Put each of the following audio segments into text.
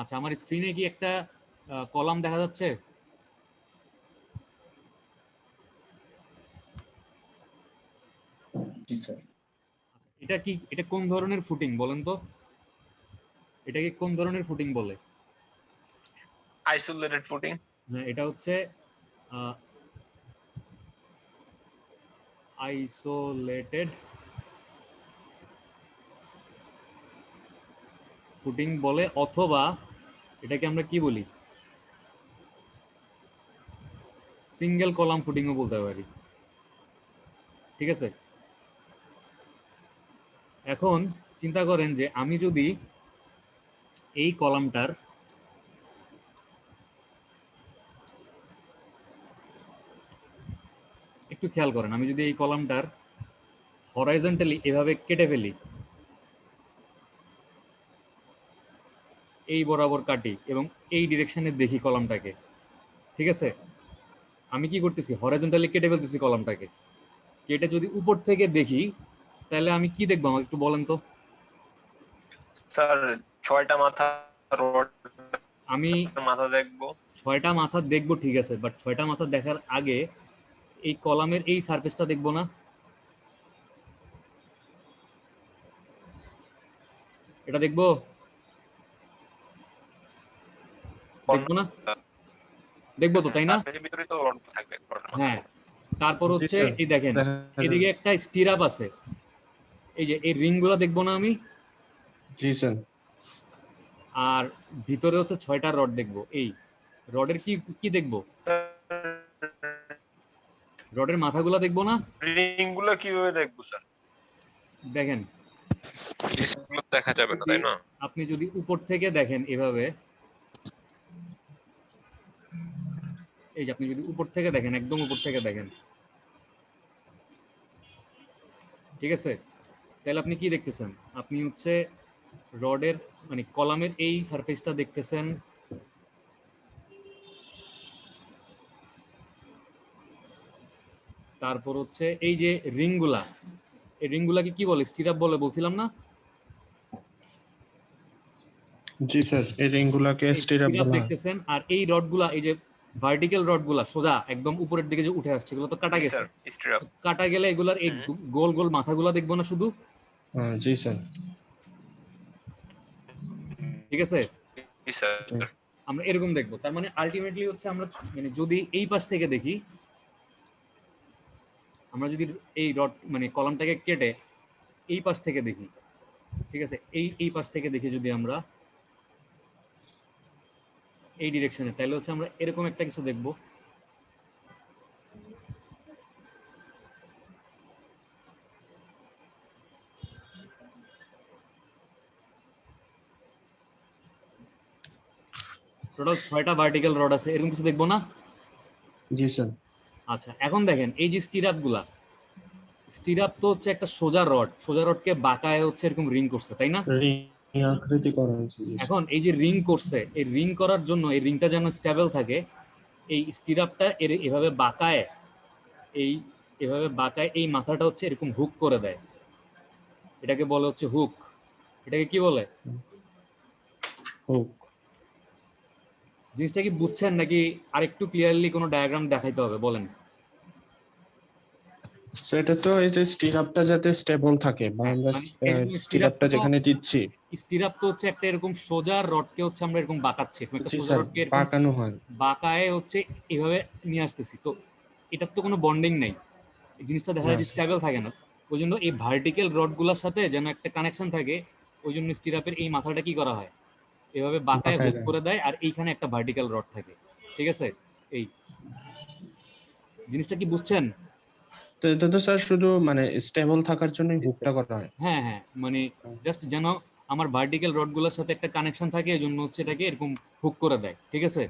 আচ্ছা, আমার স্ক্রিনে কি একটা কলাম দেখা যাচ্ছে? জি স্যার। এটা কোন ধরনের ফুটিং বলেন তো? এটাকে কোন ধরনের ফুটিং বলে? Isolated footing. হ্যাঁ, এটা হচ্ছে আইসোলেটেড ফুটিং বলে, অথবা এটাকে আমরা কি বলি, সিঙ্গেল কলাম ফুটিংও বলতে পারি। ঠিক আছে, এখন চিন্তা করেন যে আমি যদি এই কলামটার একটু খেয়াল করেন, আমি যদি এই কলামটার হরাইজন্টালি এভাবে কেটে ফেলি, এই বরাবর কাটি এবং এই ডিরেকশনে দেখি কলামটাকে, ঠিক আছে, আমি কি করতেছি, হরাইজন্টালি কেটে ফেলতেছি কলামটাকে। কেটে যদি উপর থেকে দেখি তাহলে আমি কি দেখবো, আমাকে একটু বলেন তো। স্যার 6টা মাথা রড, আমি মাথা দেখবো। 6টা মাথা দেখবো, ঠিক আছে, বাট 6টা মাথা দেখার আগে এই কলামের এই সারফেসটা দেখবো না? এটা দেখবো, দেখবো না? দেখবো তো, তাই না? সারফেসের ভিতরে তো রড থাকবে। হ্যাঁ, তারপর জি হচ্ছে স্যার, এই দেখেন দেখা এদিকে যাচ্ছে। একটা স্টিরাপ আছে, এই যে এই রিংগুলো দেখবো না আমি? জি স্যার। আর ভিতরে হচ্ছে 6টা রড দেখবো, এই রডের কি কি দেখবো, রডের মাথাগুলো দেখবো না? রিং গুলো কিভাবে দেখবো স্যার? দেখেন, ডিসগুলো দেখা যাবে না, তাই না? আপনি যদি উপর থেকে দেখেন এভাবে, এই যে আপনি যদি উপর থেকে দেখেন, একদম উপর থেকে দেখেন, ঠিক আছে, তাহলে আপনি কি দেখতেছেন, আপনি হচ্ছে রডের মানে কলামের এই সারফেসটা দেখতেছেন, তারপর হচ্ছে এই যে রিংগুলা, এই রিংগুলাকে কি বলে, স্টিরাপ বলে বলছিলাম না? জি স্যার, এই রিংগুলাকে এই স্টিরাপ স্টিরাপ বলা হয়। দেখতেছেন, আর এই রডগুলা, এই যে ভার্টিক্যাল রডগুলা সোজা একদম উপরের দিকে যে উঠে আসছে, এগুলো তো কাটা জি গেছে। Sir, stirrup. কাটা গেলে এগুলার এই গোল গোল মাথাগুলা দেখবো না শুধু? জি স্যার। ঠিক আছে, জি স্যার। আমরা এরকম দেখবো। তার মানে আলটিমেটলি হচ্ছে আমরা মানে যদি এই পাশ থেকে দেখি, আমরা যদি এই রড মানে কলামটাকে কেটে এই পাশ থেকে দেখি, ঠিক আছে, এই পাশ থেকে দেখি যদি আমরা এই ডিরেকশনে, তাহলে হচ্ছে আমরা এরকম একটা কিছু দেখবো। টোটাল 6টা ভার্টিক্যাল রড আছে, এরকম কিছু দেখবো না? জি স্যার। আচ্ছা, এখন দেখেন এই যে স্টিরাপ গুলা, স্টিরাপ তো হচ্ছে একটা সোজা রড, সোজা রডকে বাঁকায় হচ্ছে এরকম রিং করছে, তাই না? রিং আকৃতি করা হয়েছে। জি স্যার। এখন এই যে রিং করছে, এই রিং করার জন্য এই রিংটা যেন স্টেবল থাকে, এই স্টিরাপটা এভাবে বাঁকায়, এই এভাবে বাঁকায় এই মাথাটা হচ্ছে এরকম হুক করে দেয়, এটাকে বলে হচ্ছে হুক। এটাকে কি বলে? হুক। জিনিসটা কি বুঝছেন নাকি আরেকটু ক্লিয়ারলি কোনো ডায়াগ্রাম দেখাইতে হবে, বলেন? সো এটা তো এই যে স্টিরাপটা যাতে স্টেবল থাকে, বা আমরা মানে এরকম স্টিরাপটা যেখানে দিচ্ছি। স্টিরাপ তো হচ্ছে একটা এরকম সোজা রডকে হচ্ছে আমরা এরকম বাঁকাচ্ছি, এরকম একটা জি সোজা স্যার, রডকে এরকম বাঁকানো হয়। বাঁকায় হচ্ছে এভাবে নিয়ে আসতেছি, তো এটার তো কোনো বন্ডিং নেই, এই জিনিসটা দেখা না যায় যে স্যার। স্টেবল থাকে না। ওই জন্য এই ভার্টিক্যাল রডগুলোর সাথে যেন একটা কানেকশন থাকে, ওই জন্য স্টিরাপের এই মাথাটা কি করা হয়, এভাবে বাঁকায় বাঁকায় হুক দেয়। করে দেয়, আর এইখানে একটা ভার্টিক্যাল রড থাকে, ঠিক আছে? এই জিনিসটা কি বুঝছেন? তো এটা তো স্যার শুধু মানে স্টেবল থাকার জন্যই হুকটা করা হয়। হ্যাঁ হ্যাঁ, মানে জাস্ট যেন আমার ভার্টিক্যাল রডগুলোর সাথে একটা কানেকশন থাকে, এই জন্য হচ্ছে এটাকে এরকম হুক করে দেয়, ঠিক আছে?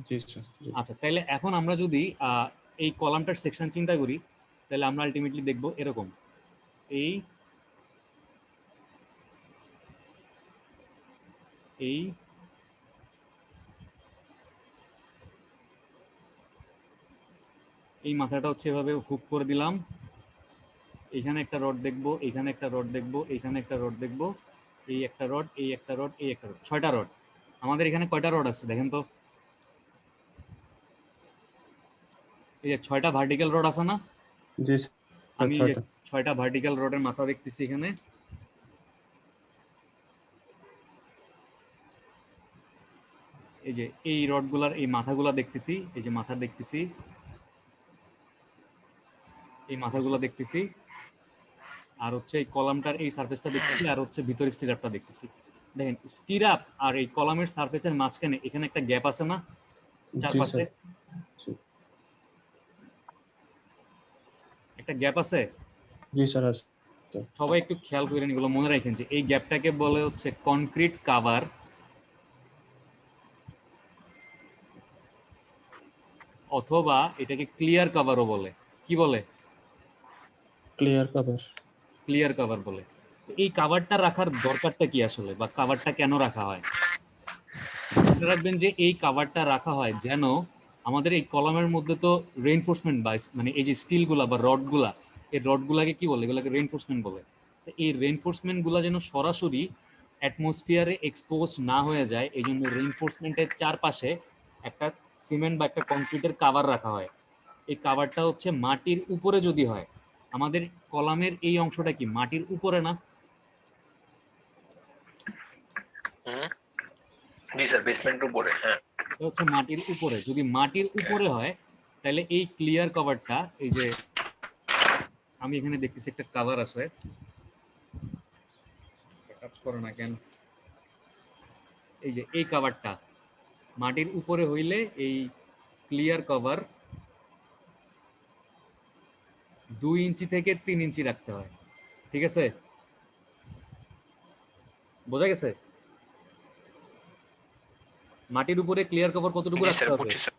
জি স্যার। জি। আচ্ছা, তাইলে এখন আমরা যদি এই কলামটার সেকশন চিন্তা করি, তাহলে আমরা আলটিমেটলি দেখব এরকম, এই এই এই মাথাটা হচ্ছে এভাবে হুক করে দিলাম, এখানে একটা রড দেখবো, এখানে একটা রড দেখবো, এখানে একটা রড দেখবো, এই একটা রড, এই একটা রড, এই একটা রড, 6টা রড। আমাদের এখানে কয়টা রড আছে দেখেন তো, এই যে 6টা ভার্টিক্যাল রড আছে না? জি স্যার, আমি এই যে 6টা। 6টা ভার্টিক্যাল রডের মাথা দেখতেছি এখানে। এই যে এই রডগুলার এই মাথাগুলা দেখতেছি, এই যে মাথা দেখতেছি, এই মাথাগুলা দেখতেছি, আর হচ্ছে এই কলামটার এই সারফেসটা দেখতেছি, আর হচ্ছে ভিতর স্টিরাপটা দেখতেছি। দেখেন স্টিরাপ আর এই কলামের সারফেসের মাঝখানে এখানে একটা গ্যাপ আছে না জি চারপাশে? স্যার। জি। একটা গ্যাপ আছে, জি স্যার আছে। সবাই একটু খেয়াল করেন, এগুলো মনে রাখেন যে এই গ্যাপটাকে বলে হচ্ছে কনক্রিট কাভার অথবা এটাকে ক্লিয়ার কাভারও বলে। কি বলে? Clear cover. ক্লিয়ার কাভার বলে। তো এই কাভারটা রাখার দরকারটা কি আসলে, বা কাভারটা কেন রাখা হয়? মনে রাখবেন যে এই কাভারটা রাখা হয় যেন আমাদের এই কলামের মধ্যে তো রেইনফোর্সমেন্ট বা মানে এই যে স্টিলগুলা বা রডগুলা, এই রডগুলাকে কি বলে? এগুলাকে রেইনফোর্সমেন্ট বলে। তো এই রেইনফোর্সমেন্টগুলা যেন সরাসরি অ্যাটমসফিয়ারে এক্সপোজ না হয়ে যায়, এই জন্য রেইনফোর্সমেন্টের চারপাশে একটা সিমেন্ট বা একটা কংক্রিটের কাভার রাখা হয়। এই কাভারটা হচ্ছে মাটির উপরে যদি হয়, আমাদের কলামের এই অংশটা কি মাটির উপরে না? জি স্যার, বেসমেন্টের উপরে। হ্যাঁ, এটা হচ্ছে মাটির উপরে। যদি মাটির উপরে হয় তাহলে এই ক্লিয়ার কভারটা, এই যে আমি এখানে দেখতেছি একটা কভার আছে, কাজ করে না কেন, এই যে এই কভারটা মাটির উপরে হইলে এই ক্লিয়ার কভার 2 ইঞ্চি থেকে 3 ইঞ্চি রাখতে হয়। ঠিক আছে, বোঝা গেছে? মাটির উপরে ক্লিয়ার কভার কতটুকু জি রাখতে স্যার, হবে? বুঝছি স্যার।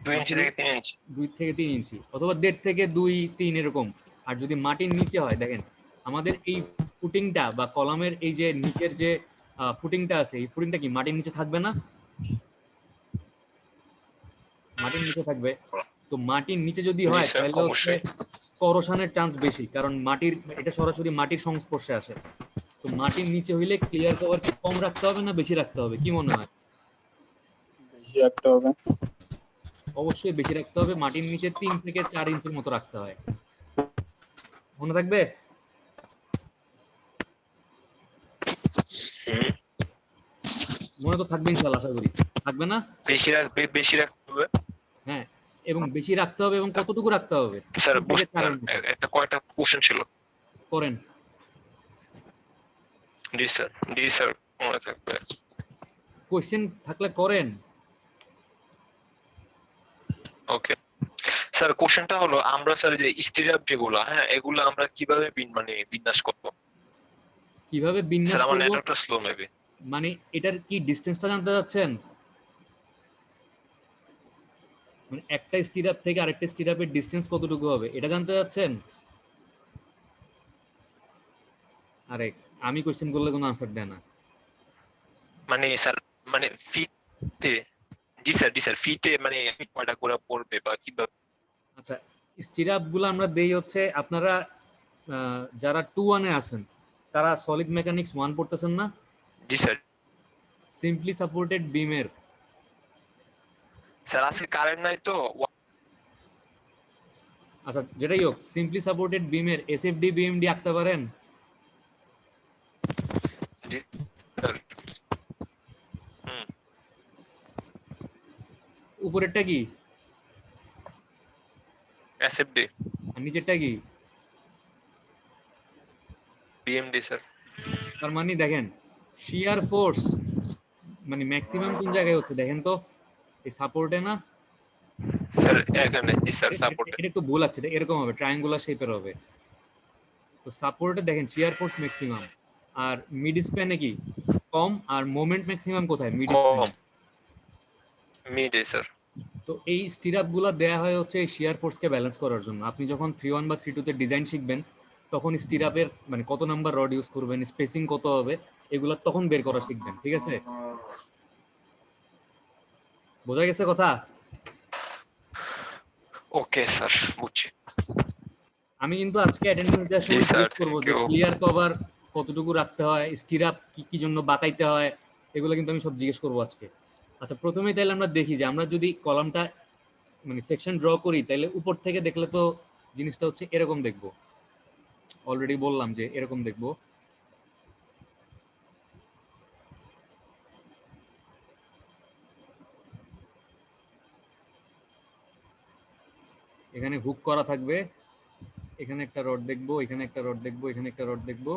2 ইঞ্চি থেকে 3 ইঞ্চি। 2 থেকে 3 ইঞ্চি অথবা 1.5 থেকে 2, 3 এরকম। আর যদি মাটির নিচে হয়, দেখেন আমাদের এই ফুটিংটা বা কলামের এই যে নিচের যে ফুটিংটা আছে, এই ফুটিংটা কি মাটির নিচে থাকবে না? মাটির নিচে থাকবে। তো মাটির নিচে যদি জি হয় স্যার, তাহলে হচ্ছে অবশ্যই। করোশনের চান্স বেশি, কারণ মাটির এটা সরাসরি মাটির সংস্পর্শে আসে। তো মাটির নিচে হইলে ক্লিয়ার কভার কি কম রাখতে হবে না বেশি রাখতে হবে, কি মনে হয়? বেশি রাখতে হবে। অবশ্যই বেশি রাখতে হবে। মাটির নিচে 3 থেকে 4 ইঞ্চির মতো রাখতে হয়। মনে থাকবে? মনে তো থাকবে ইনশাআল্লাহ, আশা করি। থাকবে না? বেশি রাখতে হবে। হ্যাঁ, এবং বেশি রাখতে হবে। এবং কতটুকু রাখতে হবে? স্যার, 3 থেকে 4 এর মতো। একটা কয়টা কোশ্চেন ছিল? করেন। জি স্যার, জি স্যার, মনে থাকবে। কোশ্চেন থাকলে করেন। ওকে স্যার, কোশ্চেনটা হলো আমরা স্যার যে স্টিরাপ যেগুলো, হ্যাঁ, এগুলো আমরা কিভাবে বিন্যাস করব? কিভাবে বিন্যাস স্যার, আমার করব? নেটওয়ার্কটা স্লো মেবি। মানে এটার কি ডিসটেন্সটা জানতে চাচ্ছেন? মানে একটা স্টিরাপ থেকে আরেকটা স্টিরাপের ডিসটেন্স কতটুকু হবে এটা জানতে চাচ্ছেন? আরে আমি কোশ্চেন করলে কোনো আনসার দেয় না। মানে স্যার, মানে ফিটে। জি স্যার, জি স্যার, ফিটে মানে কয়টা করে পড়বে বা কিভাবে? আচ্ছা, স্টিরাপ গুলো আমরা দেই হচ্ছে, আপনারা যারা 2-1 এ আছেন তারা সলিড মেকানিক্স 1 পড়তেছেন না? জি স্যার। সিম্পলি সাপোর্টেড বিমের। স্যার, আজকে কারেন্ট নাই তো। আচ্ছা, যেটাই হোক, সিম্পলি সাপোর্টেড বিমের এসএফডি বিএমডি আঁকতে পারেন? জি স্যার। উপরেরটা কি এসএফডি। আর নিচেরটা কি? BMD sir. তার মানে দেখেন শিয়ার ফোর্স মানে ম্যাক্সিমাম কোন জায়গায় হচ্ছে দেখেন তো, এই সাপোর্টে না? স্যার এখানে। জি স্যার, সাপোর্টে। এটা একটু ভুল আছে, এটা এরকম হবে, ট্রায়াঙ্গুলার শেপের হবে। তো সাপোর্টে দেখেন শিয়ার ফোর্স ম্যাক্সিমাম, আর মিড স্প্যানে কি কম, আর মোমেন্ট ম্যাক্সিমাম কোথায়? মিড স্প্যানে। কম। মিডে স্যার। তো এই স্টিরাপ গুলা দেয়া হয় হচ্ছে এই শিয়ার ফোর্সকে ব্যালেন্স করার জন্য। আপনি যখন 3-1 বা 3-2 তে ডিজাইন শিখবেন তখন স্টিরাপের মানে কত নাম্বার রড ইউজ করবেন, স্পেসিং কত হবে, এগুলা তখন বের করা শিখবেন। ঠিক আছে, বোঝা গেছে কথা? ওকে স্যার, বুঝছি। আমি কিন্তু আজকে অ্যাটেন্ডেন্স দেওয়ার জি সময় স্যার, সিলেক্ট করব থ্যাংক যে ইউ। ক্লিয়ার কভার কতটুকু রাখতে হয়, স্টিরাপ কি কি জন্য বাঁকাইতে হয়, এগুলো কিন্তু আমি সব জিজ্ঞেস করবো আজকে। আচ্ছা, প্রথমেই তাহলে আমরা দেখি যে আমরা যদি কলামটা মানে সেকশন ড্র করি, তাহলে উপর থেকে দেখলে তো জিনিসটা হচ্ছে এরকম দেখবো। অলরেডি বললাম যে এরকম দেখবো। এখানে হুক করা থাকবে, এখানে একটা রড দেখবো, এখানে একটা রড দেখবো, এখানে একটা রড দেখবো,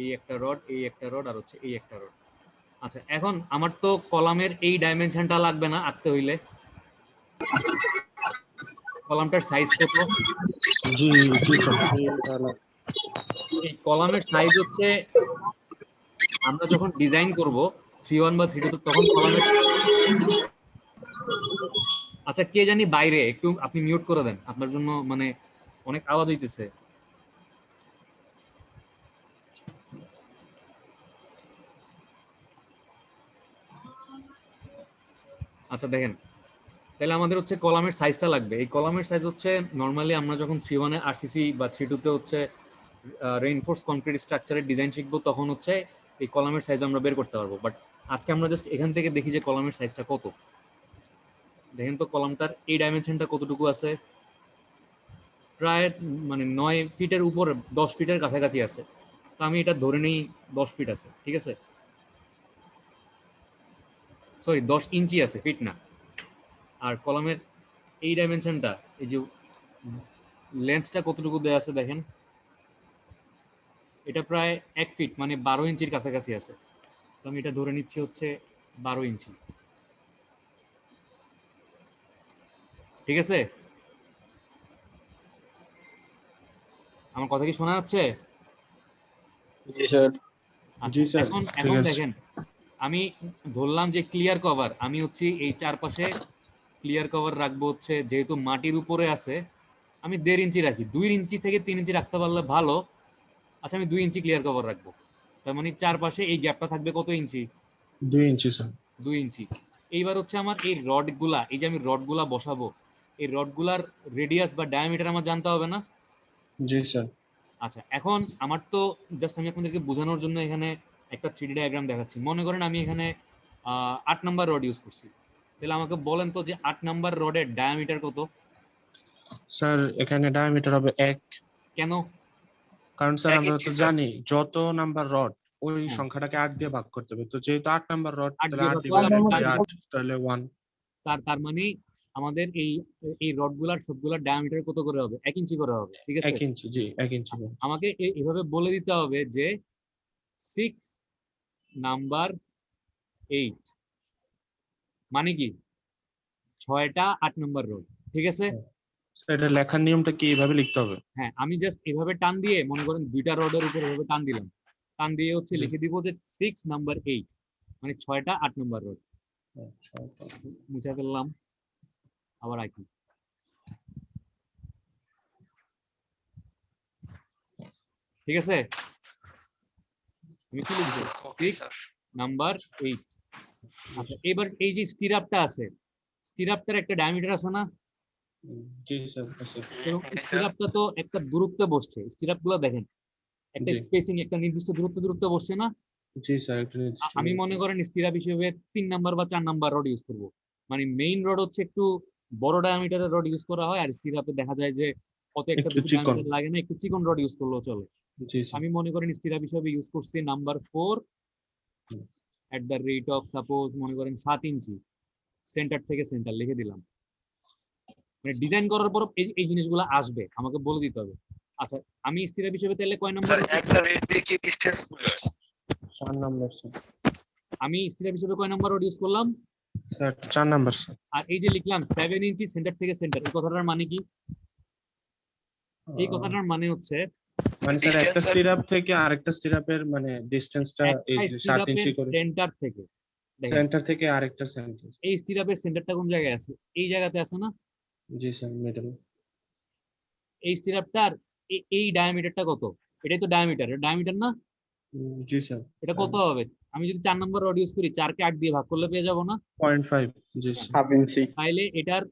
এই একটা রড, এই একটা রড, আর হচ্ছে এই একটা রড। আচ্ছা, এখন আমার তো কলামের এই ডাইমেনশনটা লাগবে না আঁকতে হইলে। কলামটার সাইজ কত? জি জি স্যার। এই কলামের সাইজ হচ্ছে আমরা যখন ডিজাইন করব 3:1 বা 3:2, তখন কলামের, আচ্ছা কে জানি বাইরে, একটু আপনি মিউট করে দেন, আপনার জন্য মানে অনেক আওয়াজ হইতেছে। আচ্ছা দেখেন, তাহলে আমাদের হচ্ছে কলামের সাইজটা লাগবে। এই কলামের সাইজ হচ্ছে নর্মালি আমরা যখন 3:1 আরসিসি বা 3:2 হচ্ছে রেইনফোর্স কনক্রিট স্ট্রাকচারের ডিজাইন শিখবো, তখন হচ্ছে এই কলামের সাইজ আমরা বের করতে পারবো। বাট আজকে আমরা জাস্ট এখান থেকে দেখি যে কলামের সাইজটা কত। দেখেন তো কলামটার এই ডাইমেনশনটা কতটুকু আছে, প্রায় মানে 9 ফিটের উপর, 10 ফিটের কাছাকাছি আছে। তো আমি এটা ধরে নেই 10 ফিট আছে, ঠিক আছে, সরি 10 ইঞ্চি আছে, ফিট না। আর কলামের এই ডাইমেনশনটা, এই যে লেন্সটা কতটুকু দেওয়া আছে দেখেন, এটা প্রায় 1 ফিট মানে 12 ইঞ্চির কাছাকাছি আছে। তো আমি এটা ধরে নিচ্ছি হচ্ছে 12 ইঞ্চি, ঠিক আছে? আমার কথা কি শোনা যাচ্ছে? জি স্যার। আচ্ছা, জি স্যার, এখন ঠিক আছে। দেখেন, আমি ধরলাম যে ক্লিয়ার কভার, আমি হচ্ছে এই চারপাশে ক্লিয়ার কভার রাখবো হচ্ছে, যেহেতু মাটির উপরে আছে, আমি 1.5 ইঞ্চি রাখি। 2 ইঞ্চি থেকে 3 ইঞ্চি রাখতে পারলে ভালো। আচ্ছা, আমি 2 ইঞ্চি ক্লিয়ার কভার রাখবো। তার মানে চারপাশে এই গ্যাপটা থাকবে কত ইঞ্চি? 2 ইঞ্চি স্যার। 2 ইঞ্চি। এইবার হচ্ছে আমার এই রডগুলা, এই যে আমি রডগুলা বসাবো, এই রডগুলার রেডিয়াস বা ডায়ামিটার আমার জানতে হবে না? জি স্যার। আচ্ছা, এখন আমার তো জাস্ট আমি আপনাদেরকে বোঝানোর জন্য এখানে একটা 3D ডায়াগ্রাম দেখাচ্ছি। মনে করেন আমি এখানে 8 নাম্বার রড ইউজ করছি, তাহলে আমাকে বলেন তো যে 8 নাম্বার রডের ডায়ামিটার কত? স্যার এখানে ডায়ামিটার হবে 1। কেন? কারণ স্যার 1 আমরা ইঞ্চি তো স্যার। জানি যত নাম্বার রড ওই হ্যাঁ, সংখ্যাটাকে 8 দিয়ে ভাগ করতে হবে। তো যেহেতু 8 নাম্বার রড, 8 তাহলে দিয়ে 8 ভাগ করলে ডিভাইডেড আমার বাই ডায়ামিটার, 8, তাহলে 1। তার মানে আমাদের এই রডগুলার সবগুলার ডায়ামিটার কত করে হবে? 1 ইঞ্চি করে হবে, ঠিক আছে? 1 ইঞ্চি, জি 1 ইঞ্চি। আমাকে এভাবে বলে দিতে হবে যে 6 নাম্বার 8 মানে কি 6টা 8 নাম্বার রড, ঠিক আছে? স্যার এটা লেখার নিয়মটা কি এইভাবে লিখতে হবে? হ্যাঁ, আমি জাস্ট এভাবে টান দিয়ে, মনে করেন 2টা রডের উপর এভাবে টান দিলাম, টান দিয়ে হচ্ছে জি। লিখে দিব যে 6 নাম্বার 8 মানে 6টা 8 নাম্বার রড। আচ্ছা, মুছে ফেললাম, আবার আঁকি। ঠিক আছে, আমি কি লিখবো? ওকে 6 স্যার। নাম্বার 8। আচ্ছা, এবার এই যে স্টিরাপটা আছে, স্টিরাপটার একটা ডায়ামিটার আছে না? জি স্যার আছে। এবং জি স্যার। স্টিরাপটা তো একটা দূরত্বে বসছে। স্টিরাপ গুলো দেখেন একটা জি স্পেসিং, একটা নির্দিষ্ট দূরত্বে বসছে না? জি স্যার একটা নির্দিষ্ট। আমি মনে করেন স্টিরাপ হিসেবে 3 নাম্বার বা 4 নাম্বার রড ইউজ করব। মানে মেইন রড হচ্ছে একটু বড় ডায়ামিটারের রড ইউজ করা হয়, আর স্টিরাপে দেখা যায় যে অত একটা একটু বেশি চিকন। ডায়ামিটার লাগে না, একটু চিকন রড ইউজ করলেও চলে। জি স্যার। আমি মনে করেন স্টিরাপ হিসেবে ইউজ করছি number 4 hmm. At the rate of suppose মনে করেন 7 ইঞ্চি, সেন্টার থেকে সেন্টার লিখে দিলাম। মানে ডিজাইন করার পর এই জিনিসগুলো আসবে, আমাকে বলে দিতে হবে। আচ্ছা, আমি স্টিরাপ হিসেবে তাহলে কয় নাম্বার? স্যার একটা রেড দেখি ডিসটেন্স গুলো 4 নাম্বার স্যার। আমি স্টিরাপ হিসেবে কয় নাম্বার রড ইউজ করলাম? Sir 4 number sir. আর এই যে লিখলাম 7 ইঞ্চি সেন্টার থেকে সেন্টার, এই কথাটার মানে কি? এই কথাটার মানে হচ্ছে মানে স্যার একটা Distance, sir? স্টিরাপ থেকে আরেকটা স্টিরাপের মানে ডিসটেন্সটা এই একটা যে 7 স্টিরাপের ইঞ্চি করে। সেন্টার থেকে, দেখেন সেন্টার থেকে আরেকটা সেন্টার। এই স্টিরাপের সেন্টারটা কোন জায়গায় আছে? এই জায়গাতে আছে না? জি স্যার মিডল। এই স্টিরাপটার এই ডায়ামিটারটা কত? এটাই তো ডায়ামিটার, এটা ডায়ামিটার না? জি স্যার। এটা কত হবে? আমি যদি 4 নম্বর রড ইউজ করি, 4 কে 8 দিয়ে ভাগ করলে পেয়ে যাবো না? 0.5। জি স্যার। হাফ ইঞ্চি। তাইলে এটার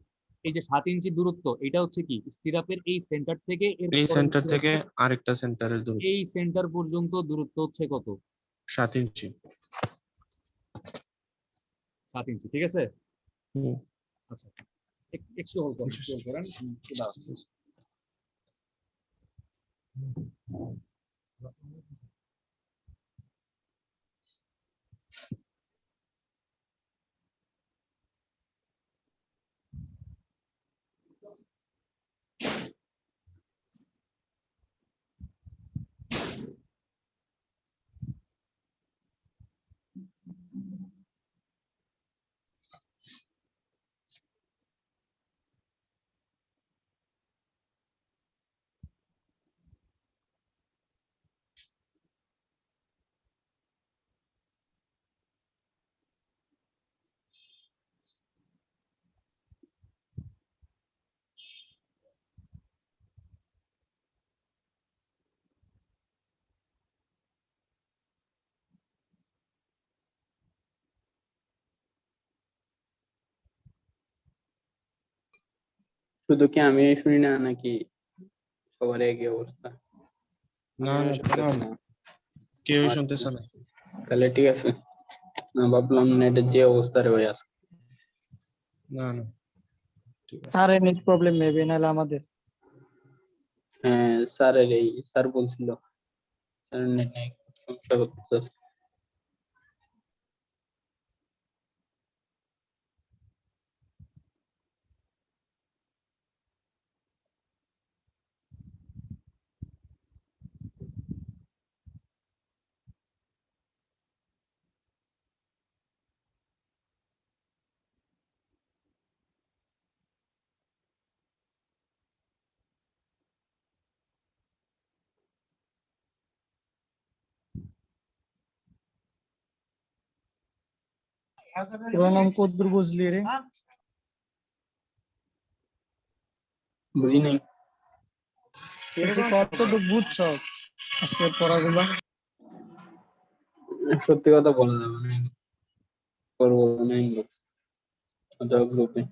এই যে 7 ইঞ্চি দূরত্ব, এটা হচ্ছে কি স্টিরাপের এই সেন্টার থেকে এর এই পরের সেন্টার step থেকে আরেকটা সেন্টারের দূরত্ব এই সেন্টার পর্যন্ত দূরত্ব হচ্ছে কত? 7 ইঞ্চি। 7 ইঞ্চি, ঠিক আছে। হুম। আচ্ছা, একটু হোল্ড করেন, একটু hold করেন, একটু দাঁড়ান। শুধু কি আমি শুনি না নাকি সবার একই অবস্থা? না আমিও না শুনতেছি না। কেউই আচ্ছা, শুনতেছে না। তাহলে ঠিক আছে। না ভাবলাম নেটের যে অবস্থা রে ভাই আজকে। না না ঠিক আছে। স্যারের নেট প্রবলেম মেবি, নাহলে আমাদের। হ্যাঁ স্যারের এই স্যার বলছিল স্যার নেট সমস্যা করতেছে। পুরো নাম কদ্দুর বুঝলি রে? বুঝি নাই। কতটুকু বুঝছ আজকের পড়াগুলো? সত্যি কথা বলা যাবে না, করবো না ইনবক্স অথবা গ্রুপে।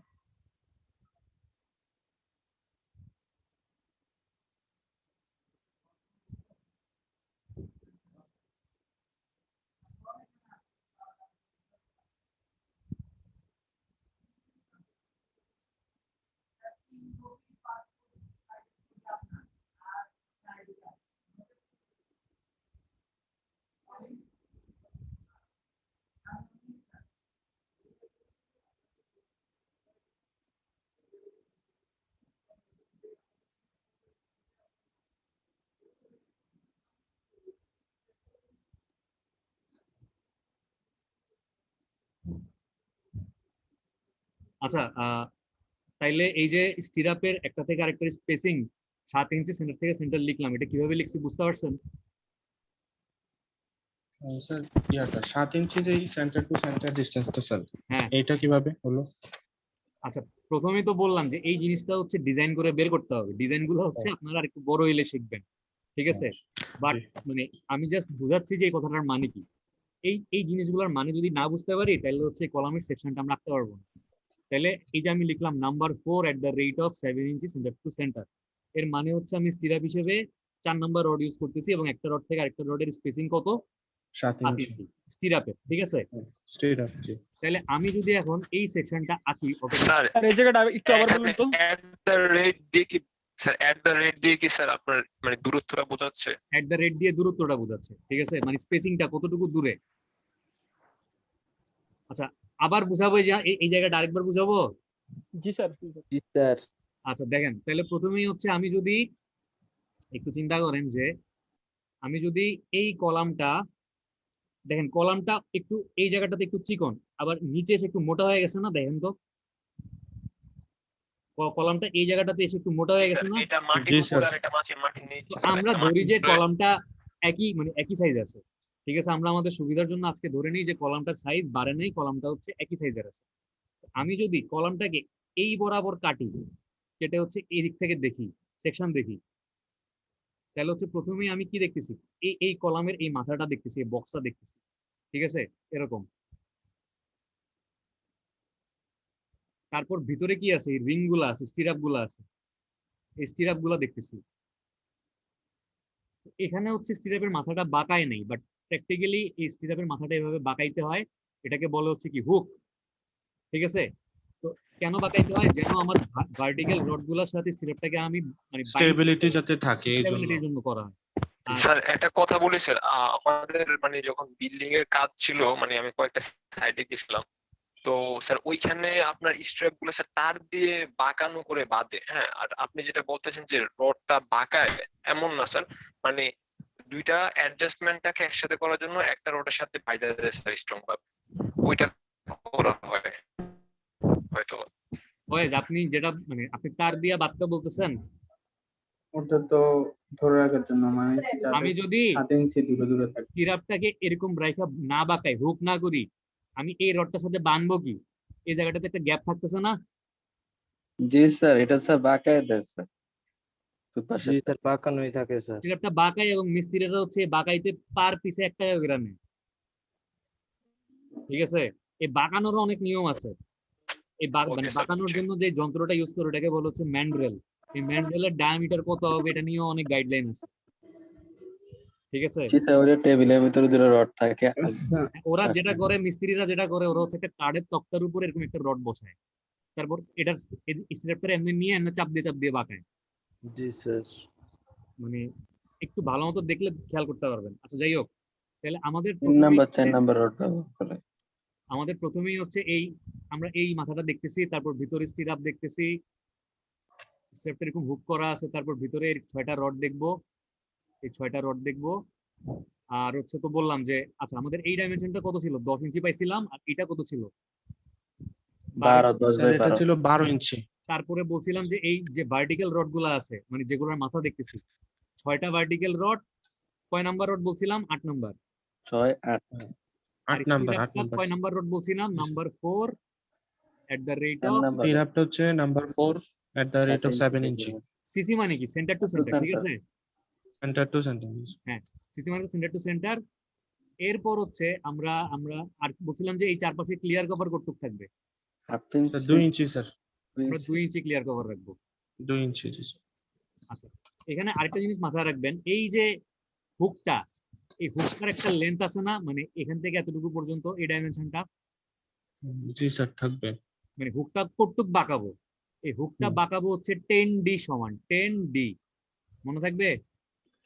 আচ্ছা, তাইলে এই যে স্টিরাপের একটা থেকে আরেকটা স্পেসিং 7 ইঞ্চি সেন্টার থেকে সেন্টার লিখলাম, এটা কিভাবে লিখছি বুঝতে পারছেন? স্যার ইয়াটা 7 ইঞ্চি যে সেন্টার টু সেন্টার ডিসটেন্সটা স্যার, হ্যাঁ, এইটা কিভাবে হলো? আচ্ছা, প্রথমেই তো বললাম যে এই জিনিসটা হচ্ছে ডিজাইন করে বের করতে হবে। ডিজাইন গুলো হচ্ছে আপনারা আরেকটু বড় হইলে শিখবেন, ঠিক আছে। বাট মানে আমি জাস্ট বুঝাচ্ছি যে এই কথাটার মানে কি। এই জিনিসগুলোর মানে যদি না বুঝতে পারি তাহলে হচ্ছে কলামের সেকশনটা আমরা রাখতে পারবো না। তাহলে এই যে আমি লিখলাম #4 @ 7 ইঞ্চি সেন্টার টু সেন্টার, এর মানে হচ্ছে আমি স্টিরাপ হিসেবে 4 নাম্বার রড ইউজ করতেছি এবং একটা রড থেকে আরেকটা রডের স্পেসিং কত? 7 7 ইঞ্চি ইঞ্চি স্টিরাপের, ঠিক আছে। স্ট্রেট আপ জি। তাহলে আমি যদি এখন এই সেকশনটা আঁকি, স্যার আর এই জায়গাটা একটু আবার বলুন তো। এট দ্য রেট দিয়ে কি স্যার এট দ্য রেট দিয়ে কি স্যার আপনার মানে দূরত্বটা বোঝাচ্ছে? @ দিয়ে দূরত্বটা বোঝাচ্ছে, ঠিক আছে, মানে স্পেসিংটা কতটুকু দূরে। আচ্ছা, আবার বুঝাবো, এই যে এই জায়গাটা আরেকবার বুঝাবো। জি স্যার। জি স্যার। আচ্ছা দেখেন, তাহলে প্রথমেই হচ্ছে আমি যদি একটু চিন্তা করেন যে আমি যদি এই কলামটা দেখেন, কলামটা একটু এই জায়গাটাতে একটু চিকন, আবার নিচে এসে একটু মোটা হয়ে গেছে না, দেখেন তো কলামটা এই জায়গাটাতে এসে একটু মোটা হয়ে গেছে স্যার না। এটা মাটির জি, উপর স্যার। আর এটা মাটির নিচে তো স্যার, আমরা একটা ধরি মাটির যে উপরে। কলামটা একই সাইজ আছে, ঠিক আছে। আমরা আমাদের সুবিধার জন্য আজকে ধরে নিই যে কলামটার সাইজ বাড়ে নাই, কলামটা হচ্ছে একই সাইজের আছে। আমি যদি কলামটাকে এই বরাবর কাটি, কেটে হচ্ছে এই দিক থেকে দেখি, সেকশন দেখি, তাহলে হচ্ছে প্রথমেই আমি কি দেখতেছি, এই কলামের এই মাথাটা দেখতেছি, এই বক্সটা দেখতেছি, ঠিক আছে, এরকম। তারপর ভিতরে কি আছে, এই রিং গুলা আছে, স্টিরাপ গুলা আছে, এই স্টিরাপ গুলা দেখতেছি। এখানে হচ্ছে স্টিরাপের মাথাটা বাঁকায় নেই, বাট প্র্যাকটিক্যালি এই স্টিরাপের মাথাটা এভাবে বাঁকাইতে হয়, এটাকে বলে হচ্ছে কি হুক। ঠিক আছে, তো কেন বাঁকাইতে হয়, যেন আমার ভার্টিক্যাল রড গুলার সাথে স্টিরাপটাকে আমি মানে স্টেবিলিটি যাতে থাকে এই জন্য। স্টেবিলিটির জন্য করা হয়। আর স্যার একটা কথা বলি স্যার, আমাদের মানে যখন বিল্ডিং এর কাজ ছিল, মানে আমি কয়েকটা সাইডে গেছিলাম, তো স্যার ওইখানে আপনার স্ট্র্যাপ গুলো স্যার তার দিয়ে বাঁকানো করে বাঁধে। হ্যাঁ, আর আপনি যেটা বলতেছেন যে রডটা বাঁকায়, এমন না স্যার, মানে দুইটা অ্যাডজাস্টমেন্টটাকে একসাথে করার জন্য একটা রডের সাথে বাইধা দেয় স্যার স্ট্রং ভাবে, ওইটা করা হয় হয়তো। ওয়েজ আপনি যেটা মানে আপনি তার দিয়ে বাঁধতে বলতেছেন, ওটা তো ধরে রাখার জন্য, মানে আমি যদি 7 ইঞ্চি দূরে দূরে থাকে। স্টিরাপটাকে এরকম রাইখা না বাঁকাই, হুক না করি, আমি এই রডটার সাথে বাঁধবো কি, এই জায়গাটাতে একটা গ্যাপ থাকতেছে না? জি স্যার, এটা স্যার বাঁকায় দেয় স্যার, দুপাশে। জি স্যার, বাঁকানোই থাকে স্যার। স্টিরাপটা বাঁকাই এবং মিস্ত্রিরা হচ্ছে বাঁকাইতে পার পিছে 1 টাকা করে নেয়। ঠিক আছে, এই বাঁকানোরও অনেক নিয়ম আছে। এই Okay, মানে sir, বাঁকানোর বুঝছি। জন্য যে যন্ত্রটা ইউজ করে ওটাকে বলা হচ্ছে ম্যান্ড্রেল। এই ম্যান্ড্রেলের ডায়ামিটার কত হবে এটা নিয়েও অনেক গাইডলাইন আছে। ঠিক আছে, জি স্যার, ওটা টেবিলের ভিতরে দুটো রড থাকে। আচ্ছা, ওরা আচ্ছা। যেটা করে, মিস্ত্রিরা যেটা করে, ওরা হচ্ছে একটা কাঠের তক্তার উপর এরকম একটা রড বসায়, তারপর এটার স্ট্র্যাপটা এমনি নিয়ে এমনি চাপ দিয়ে বাঁকায়। জি স্যার। মানে একটু ভালো মতো দেখলে খেয়াল করতে পারবেন। আচ্ছা যাই হোক, তাহলে আমাদের 3 নাম্বার 4 নাম্বার রড ব্যবহার করে। আমাদের প্রথমেই হচ্ছে এই আমরা এই মাথাটা দেখতেছি, তারপর ভিতরে স্টিরাপ দেখতেছি, স্ট্র্যাপটা এরকম হুক করা আছে, তারপর ভিতরে 6টা রড দেখবো, এই 6টা রড দেখবো। আর হচ্ছে তো বললাম যে আচ্ছা আমাদের এই ডাইমেনশনটা কত ছিল, 10 ইঞ্চি পাইছিলাম, আর এটা কত ছিল, 12। 10 স্যার বাই এটা 12। ছিল 12 ইঞ্চি। তারপরে বলছিলাম যে এই যে ভার্টিক্যাল রড গুলা আছে, মানে যেগুলোর মাথা দেখতেছি, 6টা ভার্টিক্যাল রড, কয় নাম্বার রড বলছিলাম, 8 নাম্বার। 6 8। আর 8 নাম্বার কয় নাম্বার রড বলছিলাম, number 4 at the rate 10 of number. স্টিরাপটা হচ্ছে number 4 at the rate of 7 inch. CC মানে কি, সেন্টার টু সেন্টার। ঠিক আছে, সেন্টার টু সেন্টার। হ্যাঁ, সিসি মানে সেন্টার টু সেন্টার। এরপর হচ্ছে আমরা আমরা আর বলছিলাম যে এই চারপাশে ক্লিয়ার কভার কতটুক থাকবে, হাফ স্যার ইঞ্চি। 2 ইঞ্চি স্যার। আমরা 2 ইঞ্চি ক্লিয়ার কভার রাখবো। 2 ইঞ্চি জি স্যার। আচ্ছা, এখানে আরেকটা জিনিস মাথায় রাখবেন, এই যে হুকটা, এই হুকটার একটা লেন্থ আছে না, মানে এখান থেকে এতটুকু পর্যন্ত এই ডাইমেনশনটা, জি স্যার থাকবে। মানে হুকটা কতটুক বাঁকাবো, এই হুকটা বাঁকাবো হচ্ছে 10D সমান 10D, মনে থাকবে?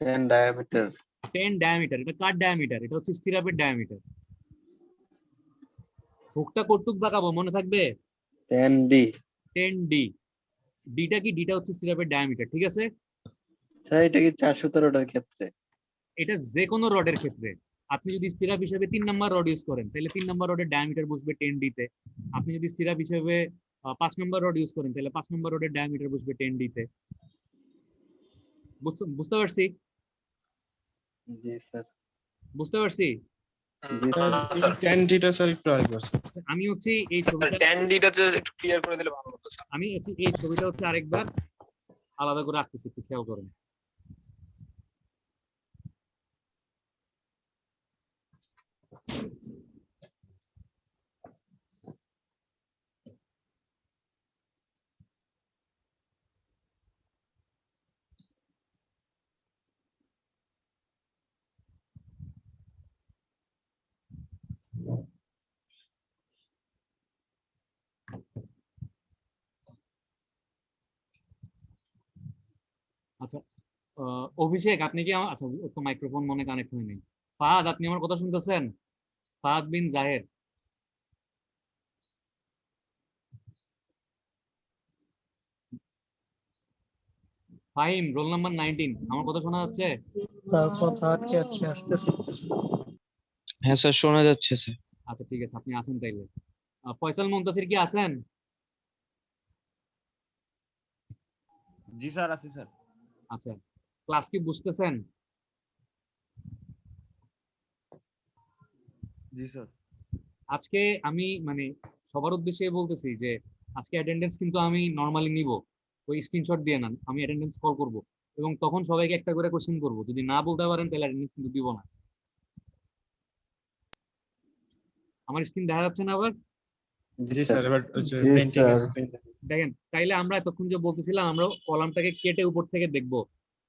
10 ডায়ামিটার। 10 ডায়ামিটার, এটা কার ডায়ামিটার, এটা হচ্ছে স্টিরাপের ডায়ামিটার। হুকটা কতটুক বাঁকাবো মনে থাকবে, 10 ডি। 10D। ডিটা কি, ডিটা হচ্ছে স্টিরাপের ডায়ামিটার। ঠিক আছে, স্যার এটা কি 417টার ক্ষেত্রে? এটা যে কোনো রডের ক্ষেত্রে। আপনি যদি স্টিরাপ হিসেবে 3 নাম্বার রড ইউজ করেন, তাহলে 3 নাম্বার রডের ডায়ামিটার বসবে 10D তে। আপনি যদি স্টিরাপ হিসেবে 5 নাম্বার রড ইউজ করেন, তাহলে 5 নাম্বার রডের ডায়ামিটার বসবে 10D তে। বুঝতে পারছি? জি স্যার। বুঝতে পারছি। জি স্যার 10 ডিটা স্যার একটু আরেকবার স্যার। আমি হচ্ছে এই স্যার ছবিটা 10Dটা একটু ক্লিয়ার করে দিলে ভালো হতো স্যার। আমি হচ্ছে এই ছবিটা হচ্ছে আরেকবার আলাদা করে রাখতেছি, একটু খেয়াল করেন। আচ্ছা, অভিষেক আপনি কি আচ্ছা, তো মাইক্রোফোন মনে কানেক্ট হয়নি। ফাহাদ, আপনি আমার কথা শুনতেছেন? ফাহাদ বিন জাহের। ফাহিম, রোল নাম্বার 19, আমার কথা শোনা যাচ্ছে? স্যার কথা আটকে আটকে আসতেছে। হ্যাঁ স্যার, শোনা যাচ্ছে স্যার। আচ্ছা ঠিক আছে, আপনি আসেন তাইলে। ফয়সাল মুনতাসির কি আছেন? জি স্যার, আছি স্যার। আচ্ছা, ক্লাস কি বুঝতেছেন? জি স্যার। আজকে আমি মানে সবার উদ্দেশ্যে বলতেছি যে আজকে অ্যাটেন্ডেন্স কিন্তু আমি নরমালি নিব, ওই স্ক্রিনশট দিয়ে না, আমি অ্যাটেন্ডেন্স কল করব এবং তখন সবাইকে একটা করে কোশ্চেন করব, যদি না বলতে পারেন তাহলে অ্যাটেন্ডেন্স কিন্তু দিব না। আমার স্ক্রিন দেখা যাচ্ছে না আবার? জি স্যার এবার হচ্ছে জি পেন্টিং এর স্যার। screen দেখেন, তাইলে আমরা এতক্ষণ যে বলতেছিলাম আমরা কলামটাকে কেটে উপর থেকে দেখবো,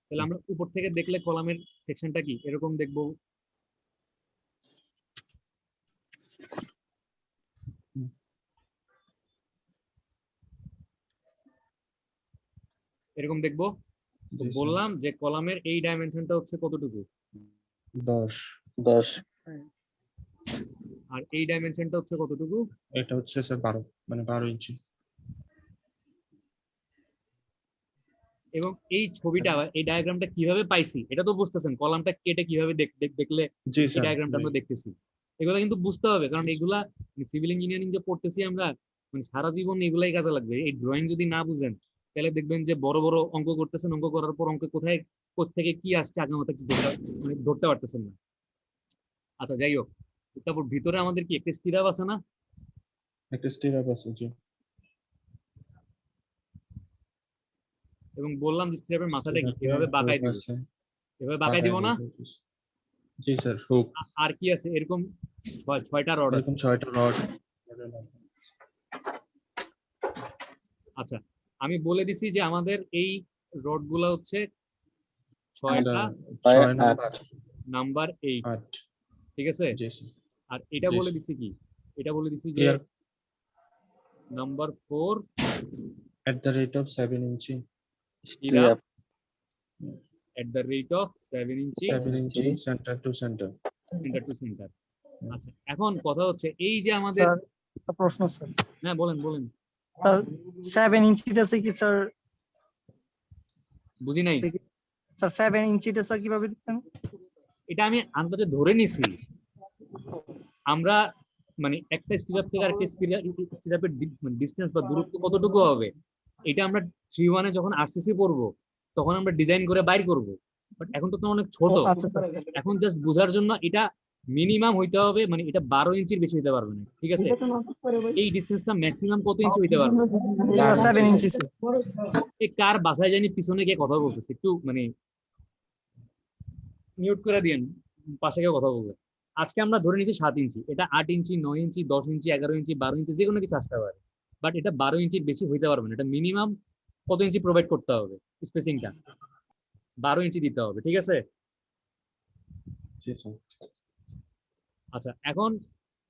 তাহলে আমরা উপর থেকে দেখলে কলামের সেকশনটা কি এরকম দেখবো। এরকম দেখবো। তো জি স্যার। বললাম যে কলামের এই ডাইমেনশনটা হচ্ছে কতটুকু, 10 10 আর এই ডাইমেনশনটা হচ্ছে কতটুকু। এটা হচ্ছে স্যার 12 মানে 12 ইঞ্চি। এবং এই ছবিটা এই ডায়াগ্রামটা কিভাবে পাইছি এটা তো বুঝতেছেন, কলামটা কেটে কিভাবে দেখলে জি এই স্যার। ডায়াগ্রামটা আমরা দেখতেছি। এগুলো কিন্তু বুঝতে হবে, কারণ এগুলা সিভিল ইঞ্জিনিয়ারিং যে পড়তেছি আমরা, মানে সারা জীবন এগুলাই কাজে লাগবে। এই ড্রয়িং যদি না বুঝেন তাহলে দেখবেন যে বড় বড় অঙ্ক করতেছেন, অঙ্ক করার পর অঙ্ক কোথায় থেকে কি আসছে আগে মাথা মানে ধরতে পারতেছেন না। আচ্ছা যাই হোক, তারপর ভিতরে আমাদের কি একটা স্টিরাপ আছে না? একটা স্টিরাপ আছে জি। এবং বললাম যে স্টিরাপের মাথাটা কি এভাবে বাঁকায় দিব, এভাবে বাঁকায় দিব না। জি স্যার হুক। আর কি আছে এরকম 6টা রড আছে। এরকম 6টা রড। আচ্ছা আমি বলে দিছি যে আমাদের এই রড গুলা হচ্ছে 6টা, 6 নাম্বার নাম্বার 8, 8। ঠিক আছে। জি স্যার। আর এটা জি, বলে স্যার। দিছি কি, এটা বলে দিছি যে Clear number 4 @7 inch. Stirrup @7 inch 7 inch centre to centre. Centre to centre. আচ্ছা এখন কথা হচ্ছে এই যে আমাদের, স্যার একটা প্রশ্ন স্যার। হ্যাঁ বলেন বলেন। স্যার 7 ইঞ্চিটা আছে কি স্যার? বুঝি নাই। স্যার 7 ইঞ্চিটা স্যার কিভাবে দিচ্ছেন? এটা আমি আন্দাজে ধরে নিছি। আমরা মানে একটা স্টিরাপ থেকে আরেকটা স্টিরাপের ডিসটেন্স বা দূরত্ব কতটুকু হবে এটা আমরা 3-1 এ যখন আরসিসি পড়বো তখন আমরা ডিজাইন করে বাইর করব। বাট এখন তো অনেক ছোট, আচ্ছা স্যার। এখন জাস্ট বোঝার জন্য এটা মিনিমাম হইতে হবে, মানে এটা 12 ইঞ্চির বেশি হইতে পারবে না, ঠিক আছে। এই ডিসটেন্সটা ম্যাক্সিমাম কত ইঞ্চি হইতে পারবে? স্যার 7 ইঞ্চি স্যার। এই কার বাসায় জানি পিছনে গিয়ে কথা বলতেছে, একটু মানে মিউট করে দিয়েন, পাশে গিয়ে কথা বলবে। আজকে আমরা ধরে নিচ্ছি 7 ইঞ্চি, এটা 8 ইঞ্চি 9 ইঞ্চি 10 ইঞ্চি 11 ইঞ্চি 12 ইঞ্চি যে কোনো কিছু আসতে পারে, বাট এটা 12 ইঞ্চির বেশি হইতে পারবে না। এটা মিনিমাম কত ইঞ্চি প্রোভাইড করতে হবে, স্পেসিংটা 12 ইঞ্চি দিতে হবে, ঠিক আছে। জি স্যার। আচ্ছা এখন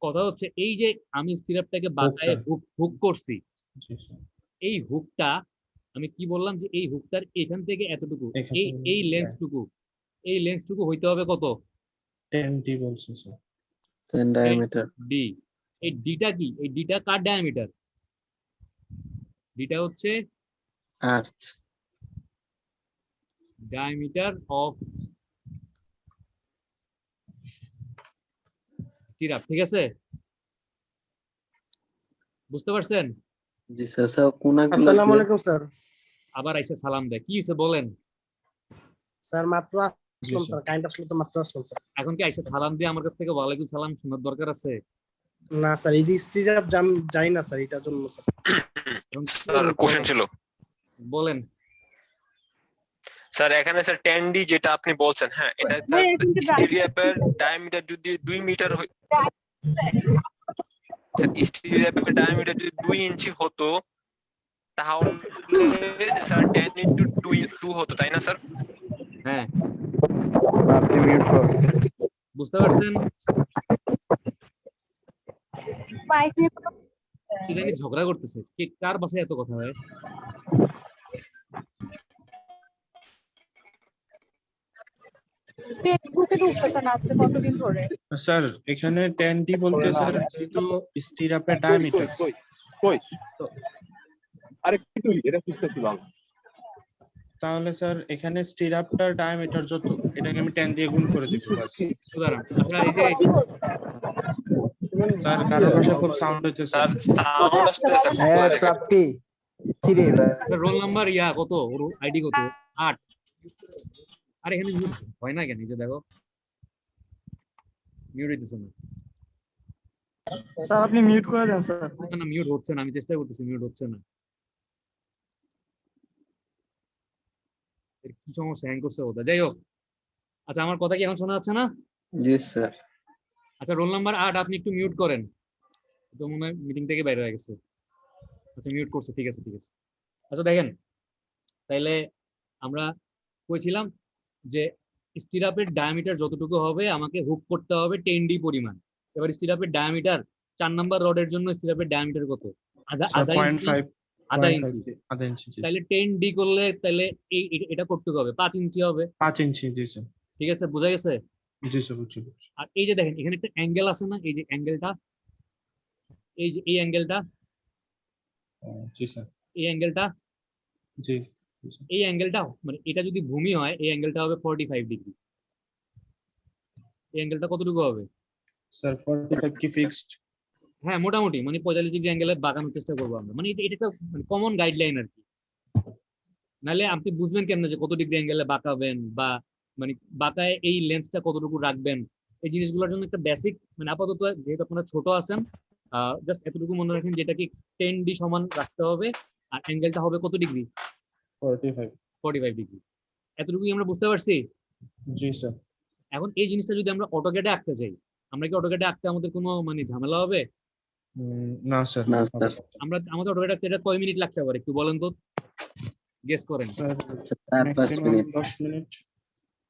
কথা হচ্ছে এই যে আমি স্টিরাপটাকে বাঁকায় হুক করছি, জি স্যার। এই হুকটা আমি কি বললাম যে এই হুকটার এখান থেকে এতটুকু, এখান এই থেকে- এই লেন্সটুকু, এই লেন্সটুকু হইতে হবে কত? 10D বলছে স্যার। 10 ডায়ামিটার। ডি। এই ডিটা কি, এই ডিটা কার ডায়ামিটার? ডিটা হচ্ছে আর্চ। diameter of stirrup, ঠিক আছে, বুঝতে পারছেন? জি স্যার। স্যার কোনাগুলো আসসালামু আলাইকুম স্যার। আবার আইসা সালাম দেয়, কি হয়েছে বলেন। স্যার মাত্র আসলাম জি, স্যার, কারেন্ট আসলে তো মাত্র আসলাম স্যার। এখন কি আইসা সালাম দিয়ে আমার কাছ থেকে ওয়ালাইকুম সালাম শোনার দরকার আছে? না স্যার, এই যে স্ত্রীরা জানি না স্যার, এটার জন্য স্যার। এখন স্যার কোশ্চেন ছিল বলেন। স্যার এখানে স্যার 10D যেটা আপনি বলছেন, হ্যাঁ এটা স্টিরিয়াপের ডায়ামিটার যদি 2 মিটার হয়, স্যার স্টিরিয়াপের ডায়ামিটার যদি 2 ইঞ্চি হতো তাহলে স্যার 10 ইনটু 2 হতো, তাই না স্যার? হ্যাঁ আপনি মিউট করুন। বুঝতে পারছেন। কি জানি ঝগড়া করতেছে, কে কার বাসায় এত কথা হয়? ফেসবুকে ঢুকতেছে না আজকে কতদিন ধরে। স্যার এখানে 10D বলতে স্যার যেহেতু স্টিরাপের ডায়ামিটার আরে কি তুই এটা খুঁজতেছিলাম। তাহলে স্যার এখানে স্টিরাপটার ডায়ামিটার যত এটাকে আমি 10 দিয়ে গুণ করে দিব বাস। উদাহরণ আচ্ছা এই যে স্যার কারোর ভাষা খুব সাউন্ড হইতেছে। স্যার সাউন্ড আসতেছে স্যার, হ্যাঁ কোথায় দেখেন? প্রাপ্তি কি রে? রোল নাম্বার ইয়া কত, ওর আইডি কত? 8। আরে এখানে মিউট হয় না কেন, এই যে দেখো মিউট হইতেছে না। স্যার আপনি মিউট করে দেন স্যার। না না মিউট হচ্ছে না, আমি চেষ্টা করতেছি, মিউট হচ্ছে না। এর কি সমস্যা, হ্যাং করছে ওটা, যাই হোক। আচ্ছা আমার কথা কি এখন শোনা যাচ্ছে না? জি স্যার। আচ্ছা রোল নাম্বার 8 আপনি একটু মিউট করেন। তো মনে হয় মিটিং থেকে বাইরে হয়ে গেছে। আচ্ছা মিউট করছে, ঠিক আছে ঠিক আছে। আচ্ছা দেখেন, তাইলে আমরা কইছিলাম যে স্টিরাপের ডায়ামিটার যতটুকু হবে আমাকে হুক করতে হবে 10d পরিমাণ। এবার স্টিরাপের ডায়ামিটার 4 নাম্বার রডের জন্য স্টিরাপের ডায়ামিটার কত? আধা স্যার ইঞ্চি। 0.5 আধা ইঞ্চি। আধা ইঞ্চি জি তাহলে 10d করলে তাহলে এটা কতটুকু হবে? 5 ইঞ্চি হবে। 5 ইঞ্চি জি স্যার। ঠিক আছে, বোঝা গেছে? জি স্যার বুঝছি। আর এই যে দেখেন এখানে একটা অ্যাঙ্গেল আছে না, এই যে অ্যাঙ্গেলটা, এই যে এই অ্যাঙ্গেলটা, জি স্যার। এই অ্যাঙ্গেলটা, জি এই অ্যাঙ্গেলটা মানে এটা যদি ভূমি হয় এই অ্যাঙ্গেলটা হবে 45 ডিগ্রি। এই অ্যাঙ্গেলটা কতটুকু হবে? স্যার 45 কি ফিক্সড? হ্যাঁ মোটামুটি মানে 45 ডিগ্রি অ্যাঙ্গেলে বাঁকানোর চেষ্টা করবো আমরা, মানে এটা একটা কমন গাইডলাইন আর কি। নাহলে আপনি বুঝবেন কেমনে যে কত ডিগ্রি অ্যাঙ্গেলে বাঁকাবেন বা মানে বাঁকায় এই লেন্সটা কতটুকু রাখবেন, এই জিনিসগুলোর জন্য একটা বেসিক মানে আপাতত যেহেতু আপনারা ছোট আছেন জাস্ট এতটুকু মনে রাখেন যে এটা কি 10d সমান রাখতে হবে আর অ্যাঙ্গেলটা হবে কত ডিগ্রি? 45 ডিগ্রি। এতটুকুই আমরা বুঝতে পারছি? জি স্যার। এখন এই জিনিসটা যদি আমরা অটোক্যাডে আঁকতে চাই, আমরা কি অটোক্যাডে আঁকতে আমাদের কোনো মানে ঝামেলা হবে? না স্যার। না স্যার। আমরা আমাদের অটোক্যাডে আঁকতে এটা কয় মিনিট লাগতে পারে একটু বলেন তো, গেস করেন। 4-5 মিনিট। 10 মিনিট।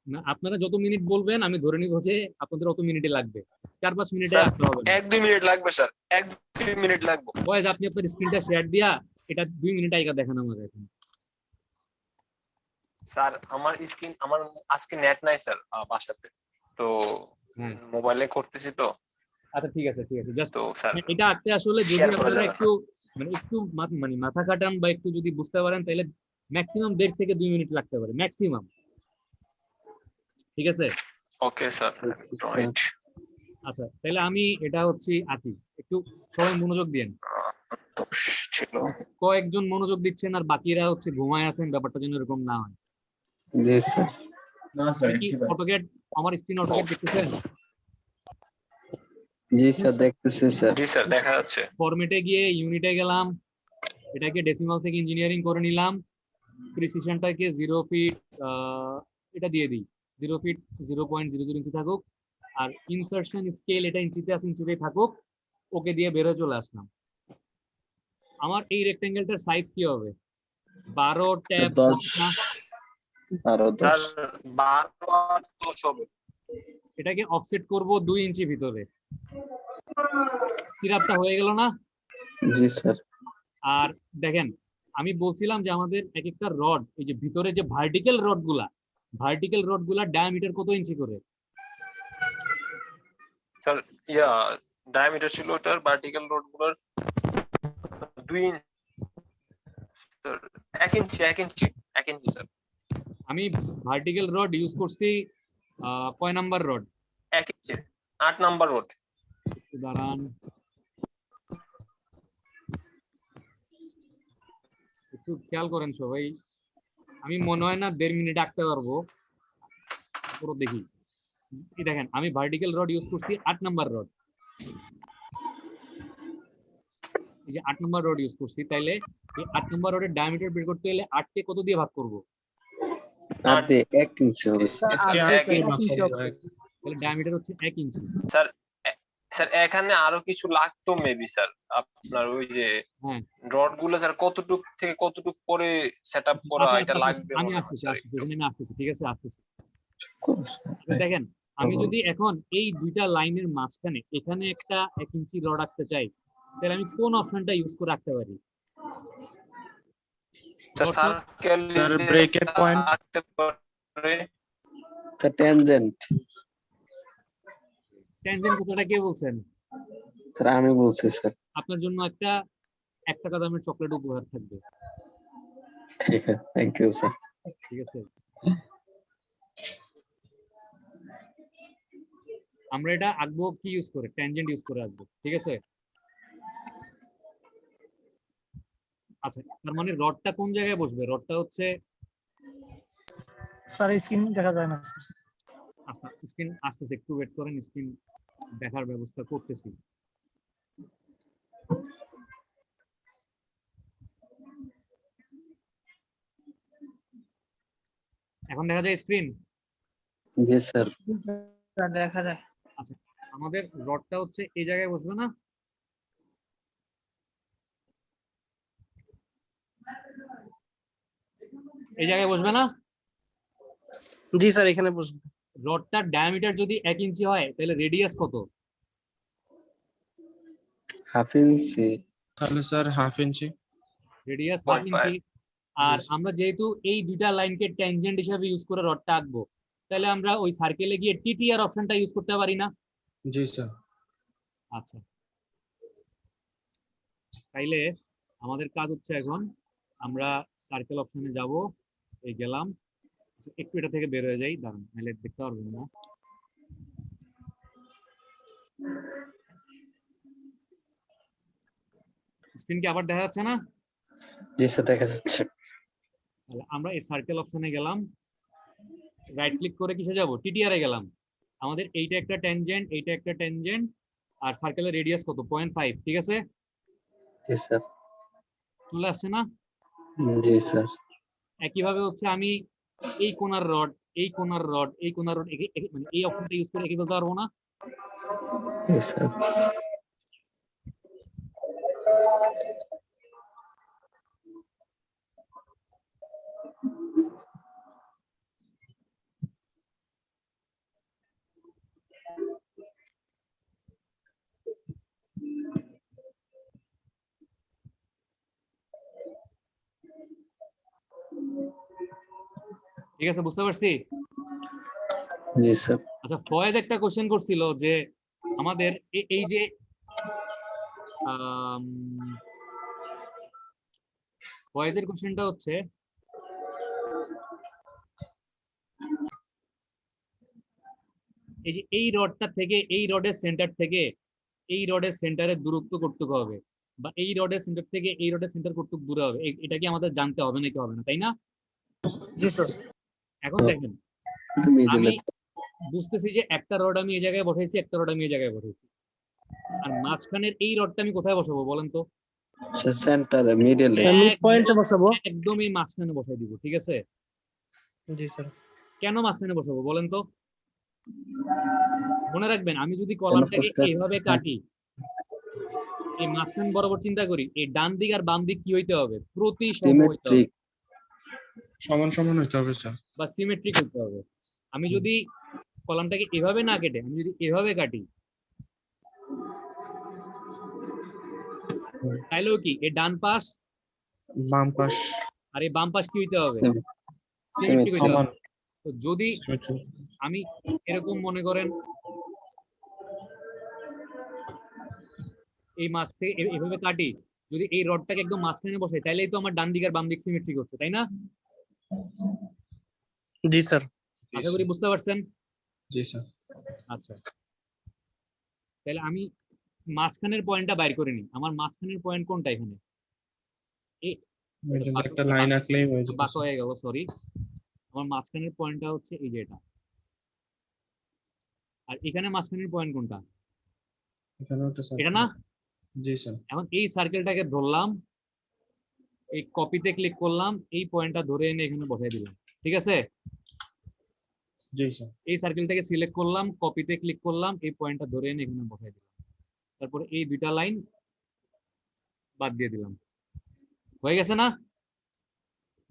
না আপনারা যত মিনিট বলবেন আমি ধরে নিব যে আপনাদের অত মিনিটে লাগবে। 4-5 মিনিটে স্যার আঁকতে হবে না। 1-2 মিনিট লাগবে স্যার, 1-2 মিনিট লাগবে। বয়েজ আপনি আপনার স্ক্রিনটা শেয়ার দিয়া এটা 2 মিনিট আইকা দেখান আমাদের এখন। স্যার আমার আজকে নেট নাই স্যার বাসাতে, তো মোবাইলে করতেছি তো। আচ্ছা ঠিক আছে জাস্ট তো স্যার এটা আঁকতে আসলে যদি share করা আপনারা যাবে না। একটু একটু মানে মাথা কাটান বা একটু যদি বুঝতে পারেন তাহলে ম্যাক্সিমাম 1.5 থেকে 2 মিনিট লাগতে পারে ম্যাক্সিমাম। ঠিক আছে? Okay sir right. আচ্ছা তাহলে আমি এটা হচ্ছে আঁকি, একটু সবাই মনোযোগ দিয়েন। ছিল কয়েকজন মনোযোগ দিচ্ছেন আর বাকিরা হচ্ছে ঘুমায় আছেন, ব্যাপারটা যেন এরকম না হয়। জি স্যার। না স্যার। অটোক্যাড আমার স্ক্রিন অটোক্যাড দেখতেছেন? জি স্যার দেখতেছি স্যার। জি স্যার দেখা যাচ্ছে। ফরম্যাটে গিয়ে ইউনিটে গেলাম, এটাকে ডেসিমাল থেকে ইঞ্জিনিয়ারিং করে নিলাম, প্রিসিশনটাকে 0 ফিট এটা দিয়ে দিই, 0 ফিট 0.00 ইঞ্চি থাকুক, আর ইনসার্শন স্কেল এটা ইঞ্চিতে আছে ইঞ্চিতেই থাকুক, ওকে দিয়ে বের হয়ে চলে আসলাম। আমার এই রেক্টেঙ্গেলটার সাইজ কি হবে? 12 ট্যাব 10 না? 12 স্যার 10 12 আর 10 হবে। এটাকে অফসেট করব 2 ইঞ্চি ভিতরে। স্টিরাপটা হয়ে গেল না? জি স্যার। আর দেখেন আমি বলছিলাম যে আমাদের এক একটা রড, এই যে ভিতরে যে ভার্টিক্যাল রডগুলা ডায়ামিটার কত ইঞ্চি করে? স্যার ডায়ামিটার ছিল ওটার ভার্টিক্যাল রডগুলোর 2 ইঞ্চি। স্যার 1 ইঞ্চি স্যার। আমি ভার্টিক্যাল রড ইউজ করছি কয় নাম্বার রড? 1 ইঞ্চি 8 নাম্বার রড। দাঁড়ান একটু খেয়াল করেন সবাই, আমি মনে হয় না 1.5 মিনিট আঁকতে পারবো, পুরো দেখি। এই দেখেন আমি ভার্টিক্যাল রড ইউজ করছি 8 নাম্বার রড, এই যে 8 নাম্বার রড ইউজ করছি, তাইলে এই 8 নাম্বার রডের ডায়ামিটার বের করতে হলে 8 কে কত দিয়ে ভাগ করব? 8 দিয়ে 1 ইঞ্চি হবে স্যার। তাহলে ডায়ামিটার হচ্ছে 1 ইঞ্চি। স্যার এখানে আরো কিছু লাগতো মেবি স্যার, আপনার ওই যে রড গুলো স্যার কতটুক থেকে কতটুক পরে সেটআপ করা এটা লাগবে আমি মনে হয় আসতেছি স্যার। এখানে আমি আসতেছি, ঠিক আছে আসতেছি। দেখেন আমি যদি এখন এই দুইটা লাইনের মাঝখানে এখানে একটা 1 ইঞ্চি রড রাখতে চাই, তাহলে আমি কোন অপশনটা ইউজ করে রাখতে পারি? স্যার সার্কেল ব্রেকেট পয়েন্ট রাখতে পারে। Sir tangent. ট্যানজেন্ট কথাটা কে বলছেন? স্যার আমি বলছি স্যার। আপনার জন্য একটা 1 টাকা দামের চকলেট উপহার থাকবে। ঠিক আছে, থ্যাংক ইউ স্যার। ঠিক আছে, আমরা এটা আঁকবো কি ইউজ করে? ট্যানজেন্ট ইউজ করে আঁকবো, ঠিক আছে? আচ্ছা তার মানে রডটা কোন জায়গায় বসবে? রডটা হচ্ছে স্যার স্ক্রিন দেখা যায় না স্যার। আচ্ছা স্ক্রিন আসতেছে, একটু ওয়েট করেন, স্ক্রিন দেখার ব্যবস্থা করতেছি। এখন দেখা যায় স্ক্রিন? জি স্যার। দেখা যায়। আচ্ছা আমাদের রডটা হচ্ছে এই জায়গায় বসবে না? এই জায়গায় বসবে না? জি স্যার এখানে বসবো। রডটার ডায়ামিটার যদি 1 ইঞ্চি হয় তাহলে রেডিয়াস কত? Half inch. তাহলে sir half inch. Radius half 0.5 inch. আর আমরা যেহেতু এই দুইটা লাইনকে ট্যানজেন্ট হিসাবে ইউজ করে রডটা আঁকবো, তাহলে আমরা ওই সার্কেলে গিয়ে টিটিআর অপশনটা ইউজ করতে পারি না? জি স্যার। আচ্ছা, তাইলে আমাদের কাজ হচ্ছে এখন আমরা সার্কেল অপশনে যাব। এই গেলাম, একটু এটা থেকে বের হয়ে যাই, দাঁড়ান নাহলে দেখতে পারবেন না। স্ক্রিন কি আবার দেখা যাচ্ছে না? জি স্যার দেখা যাচ্ছে। তাহলে আমরা এই সার্কেল অপশনে গেলাম, রাইট ক্লিক করে কিসে যাব? টিটিআর এ গেলাম। আমাদের এইটা একটা ট্যানজেন্ট, এইটা একটা ট্যানজেন্ট, আর সার্কেলের রেডিয়াস কত? 0.5, ঠিক আছে? জি স্যার। চলে আসছে না? জি স্যার। একইভাবে হচ্ছে আমি এই কোণার রড, এই কোণার রড, এই কোণার রড, মানে এই অপশনটা ইউজ করে একই বলতে পারবো না? জি স্যার। ঠিক আছে, বুঝতে পারছি। জি স্যার। আচ্ছা, ফয়েজ একটা কোশ্চেন করছিল যে আমাদের এই যে ফয়েজের কোশ্চেনটা হচ্ছে এই যে এই রডটা থেকে এই রডের সেন্টার থেকে এই রডের সেন্টারের দূরত্ব কতটুকু হবে, বা এই রডের সেন্টার থেকে এই রডের সেন্টার কতটুকু দূরে হবে, এটা কি আমাদের জানতে হবে নাকি হবে না, তাই না? জি স্যার। এখন দেখেন, আমি বুঝতেছি যে একটা রড আমি এই জায়গায় বসাইছি, একটা রড আমি এই জায়গায় বসাইছি, আর মাঝখানের এই রডটা আমি কোথায় বসাবো বলেন তো? সেন্টারে, মিডলে। মিড পয়েন্টে বসাবো। একদম এই মাঝখানে বসাই দিব, ঠিক আছে? জি স্যার। কেন মাঝখানে বসাবো বলেন তো? মনে রাখবেন, আমি যদি কলামটাকে এইভাবে কাটি, এই মাঝখান বরাবর চিন্তা করি, এই ডান দিক আর বাম দিক কি হইতে হবে? প্রতিসম হইতে হবে, সমান সমান হইতে হবে স্যার। বা সিমেট্রিক হইতে হবে। আমি যদি কলামটাকে এভাবে না কেটে আমি যদি এভাবে কাটি, তাইলেও কি এই ডান পাশ বাম পাশ আর এই বাম পাশ কি হইতে হবে? সিমেট্রিক হইতে হবে। তো যদি আমি এরকম মনে করেন এই মাছ থেকে এভাবে কাটি, যদি এই রডটাকে একদম মাঝখানে বসাই, তাইলেই তো আমার ডান দিক আর বাম দিক সিমেট্রিক হচ্ছে, তাই না? জি স্যার। আশা করি বুঝতে পারছেন। জি স্যার। আচ্ছা, তাহলে আমি মাঝখানের পয়েন্টটা বাইর করে নিই। আমার মাঝখানের পয়েন্ট কোনটা? এখানে একটা লাইন আঁকলেই হয়ে যাবে। বাঁকা হয়ে গেল, সরি। আমার মাঝখানের পয়েন্টটা হচ্ছে এই যে এটা, আর এখানে মাঝখানের পয়েন্ট কোনটা? এটা না? জি স্যার। এখন এই সার্কেলটাকে ধরলাম, এই কপিতে ক্লিক করলাম, এই পয়েন্টটা ধরে এনে এখানে বসাই দিলাম, ঠিক আছে? জি স্যার। এই সার্কেলটাকে সিলেক্ট করলাম, কপিতে ক্লিক করলাম, এই পয়েন্টটা ধরে এনে এখানে বসাই দিলাম, তারপরে এই দুইটা লাইন বাদ দিয়ে দিলাম, হয়ে গেছে না?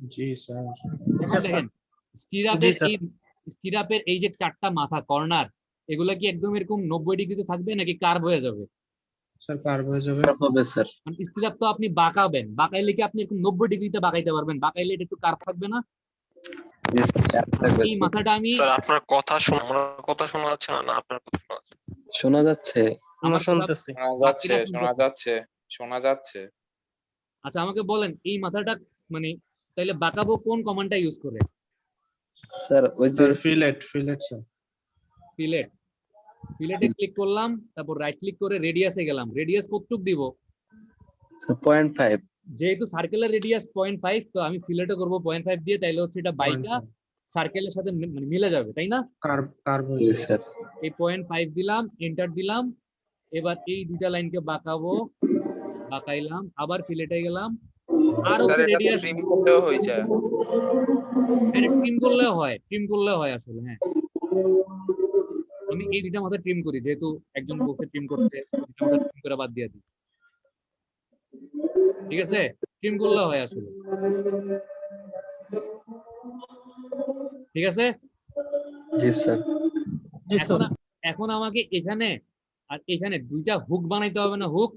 জি স্যার। দেখেন, স্টিরাপের এই যে চারটা মাথা, কর্নার, এগুলা কি একদম এরকম 90 ডিগ্রিতে থাকবে নাকি কার্ভ হয়ে যাবে? স্যার কার্ভ হয়ে যাবে। হবে স্যার। স্টিরাপ তো আপনি বাঁকাবেন, বাঁকাইলে কি আপনি এরকম 90 ডিগ্রিতে বাঁকাইতে পারবেন? বাঁকাইলে এটা একটু কার্ভ থাকবে না? এই মাথাটা আমি স্যার আপনার কথা শোনা, আমার কথা শোনা যাচ্ছে না? না আপনার কথা শোনা যাচ্ছে? শোনা যাচ্ছে। আমার শুনতেছি, শোনা যাচ্ছে, শোনা যাচ্ছে। আচ্ছা, আমাকে বলেন এই মাথাটা মানে তাইলে বাঁকাবো কোন কমান্ডটা ইউজ করে? স্যার ওই যে ফিলেট স্যার। ফিলেটে ক্লিক করলাম, তারপর রাইট ক্লিক করে রেডিয়াসে গেলাম। রেডিয়াস কতটুক দিব? 0.5। যেহেতু সার্কেলের রেডিয়াস 0.5, তো আমি ফিলেটে করব 0.5 দিয়ে, তাইলে হচ্ছে এটা বাইকা সার্কেলের সাথে মানে মিলে যাবে, তাই না? কার্ভ হয়ে যাবে স্যার। এই 0.5 দিলাম, এন্টার দিলাম। এবার এই দুইটা লাইনকে বাঁকাবো, বাঁকাইলাম, আবার ফিলেটে গেলাম, আর হচ্ছে রেডিয়াস ট্রিম করলেও হয়ে যায়। ট্রিম করলেও হয় আসলে। হ্যাঁ, আমি এই দুইটা মাথা ট্রিম করি, যেহেতু একজন বলছে ট্রিম করতে, দুইটা মাথা ট্রিম করে বাদ দিয়ে দিই, ঠিক আছে? ট্রিম করলেও হয় আসলে। ঠিক আছে? জি স্যার। জি স্যার। এখন আমাকে এখানে আর এখানে দুইটা হুক বানাইতে হবে না? হুক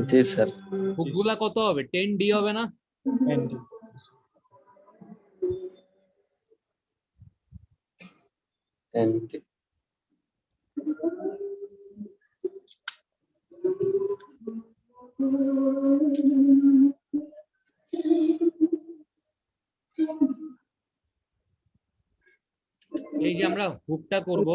জি স্যার। হুকগুলা কত হবে? 10D হবে না? ND ND এই যে আমরা হুকটা করব,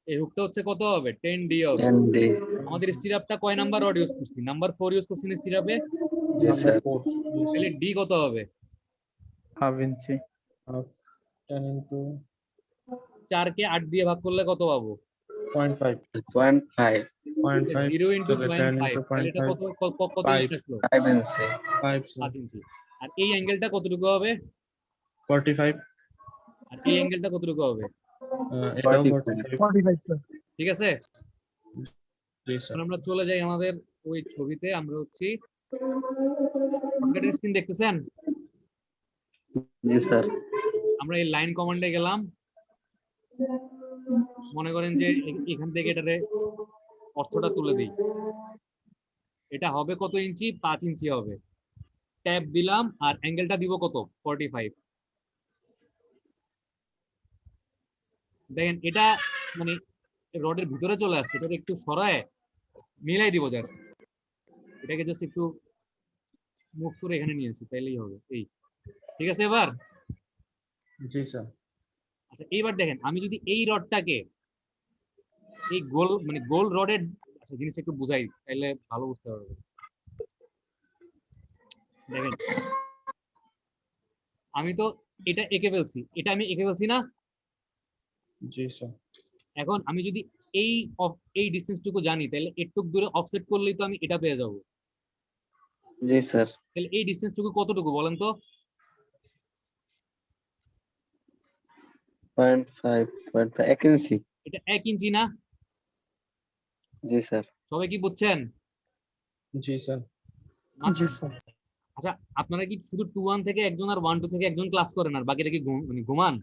এই হুকটা হচ্ছে কত হবে? 10D হবে। ND আমাদের স্টিরাপটা কয় নাম্বার রড ইউজ করছি? নাম্বার 4 ইউজ করছি না স্টিরাপে? G number sir. 4 তাহলে ডি কত হবে? 1/2 ইঞ্চি। 10 into 4 কে 8 দিয়ে ভাগ করলে কত পাবো? 0.5 0.5 0.5 0 into তাহলে 10 0.5 into তাহলে এটা 0.5 কত Five. ইঞ্চি আসলো? 5 ইঞ্চি 5 5 ইঞ্চি। আর এই অ্যাঙ্গেলটা কতটুকু হবে? 45 আর এই অ্যাঙ্গেলটা কতটুকু হবে? এটাও 45 45 স্যার। ঠিক আছে? জি স্যার। এখন আমরা চলে যাই আমাদের ওই ছবিতে। আমরা হচ্ছি স্ক্রিন দেখতেছেন? জি স্যার। আমরা এই লাইন কমান্ডে গেলাম, মনে করেন যে এখান থেকে এটারে অর্থটা তুলে দিই। এটা হবে কত ইঞ্চি? 5 ইঞ্চি হবে। ট্যাব দিলাম আর অ্যাঙ্গেলটা দিব কত? 45। দেখেন এটা মানে রডের ভিতরে চলে আসছে, এটাকে একটু সরায় মিলাই দিব জাস্ট। এটাকে জাস্ট একটু মুভ করে এখানে নিয়ে আসি, তাইলেই হবে। এই ঠিক আছে এবার? জি স্যার। আচ্ছা এইবার দেখেন আমি যদি এই রডটাকে এই গোল মানে গোল রডের, আচ্ছা জিনিসটা একটু বুঝাই তাইলে ভালো বুঝতে পারবে। দেখেন আমি তো এটা এঁকে ফেলছি, এটা আমি এঁকে ফেলছি না? জি স্যার। এখন আমি যদি এই ডিসটেন্সটুকু জানি তাহলে একটুক দূরে অফসেট করলেই তো আমি এটা পেয়ে যাব। জি স্যার। তাহলে এই ডিসটেন্সটুকু কতটুকু বলেন তো? 0.5 1 ইঞ্চি। এটা 1 ইঞ্চি না? জি স্যার। সবাই কি বুঝছেন? জি স্যার। জি স্যার। আচ্ছা আপনারা কি শুধু 2-1 থেকে একজন আর 1-2 থেকে একজন ক্লাস করেন আর বাকিটা কি মানে ঘুমান?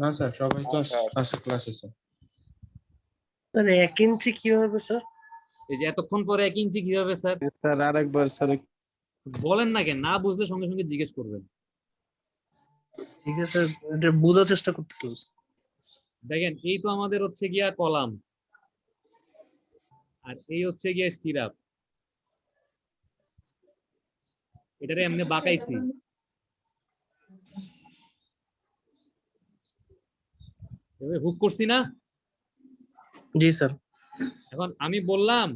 না স্যার, সবাই তো না, স্যার। আছে ক্লাসে স্যার। স্যার 1 ইঞ্চি কি হবে স্যার? এই যে এতক্ষণ পরে 1 ইঞ্চি কিভাবে স্যার? স্যার আরেকবার স্যার। বলেন না কেন? না বুঝলে সঙ্গে সঙ্গে জিজ্ঞেস করবেন। ঠিক আছে, এটা বোঝার চেষ্টা করতেছিলাম স্যার। দেখেন এই তো আমাদের হচ্ছে গিয়া কলাম, আর এই হচ্ছে গিয়া স্টিরাপ। এটারে এমনি বাঁকাইছি। এভাবে হুক করছি না? জি স্যার। এখন আমি বললাম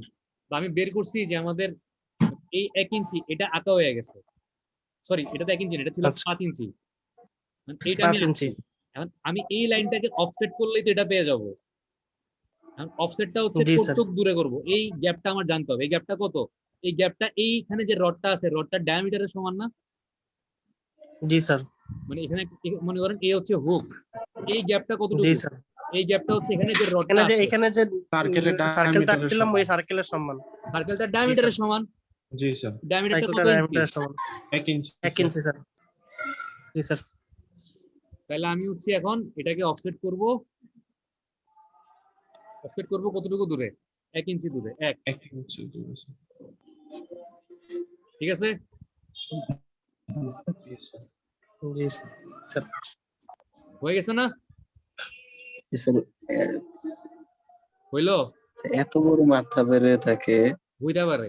বা আমি বের করছি যে আমাদের এই 1 ইঞ্চি এটা আঁকা হয়ে গেছে। সরি, এটা তো 1 ইঞ্চি না, এটা ছিল আচ্ছা। 5 ইঞ্চি। এইটা আমি 5 ইঞ্চি। এখন আমি এই লাইনটাকে অফসেট করলেই তো এটা পেয়ে যাব। এখন অফসেটটা হচ্ছে জি স্যার। কতটুকু দূরে করব, এই গ্যাপটা আমার জানতে হবে। এই গ্যাপটা কত? এই গ্যাপটা এইখানে যে রডটা আছে, রডটার ডায়ামিটারের সমান না? জি স্যার। মানে এখানে মনে করেন এই হচ্ছে হুক, এই গ্যাপটা জি কতটুকু? স্যার। এই গ্যাপটা হচ্ছে এখানে যে রডটা আছে, এখানে যে সার্কেলের সার্কেলটা ডায়ামিটারের আঁকছিলাম ওই সমান। সার্কেলের সমান। সার্কেলটার ডায়ামিটারের সমান। জি স্যার। ডায়ামিটারটা সার্কেলটা কত ইঞ্চি? ডায়ামিটারের সমান 1 ইঞ্চি 1 ইঞ্চি স্যার। জি স্যার। তাহলে আমি হচ্ছে এখন এটাকে অফসেট করব। অফসেট করব কতটুকু দূরে? 1 ইঞ্চি দূরে। 1 ইঞ্চি দূরে স্যার। ঠিক আছে? জি স্যার। জি স্যার। হয়ে গেছে না? জি স্যার। হইলো? এত বড় মাথা বের হয়ে থাকে। হইতে পারে।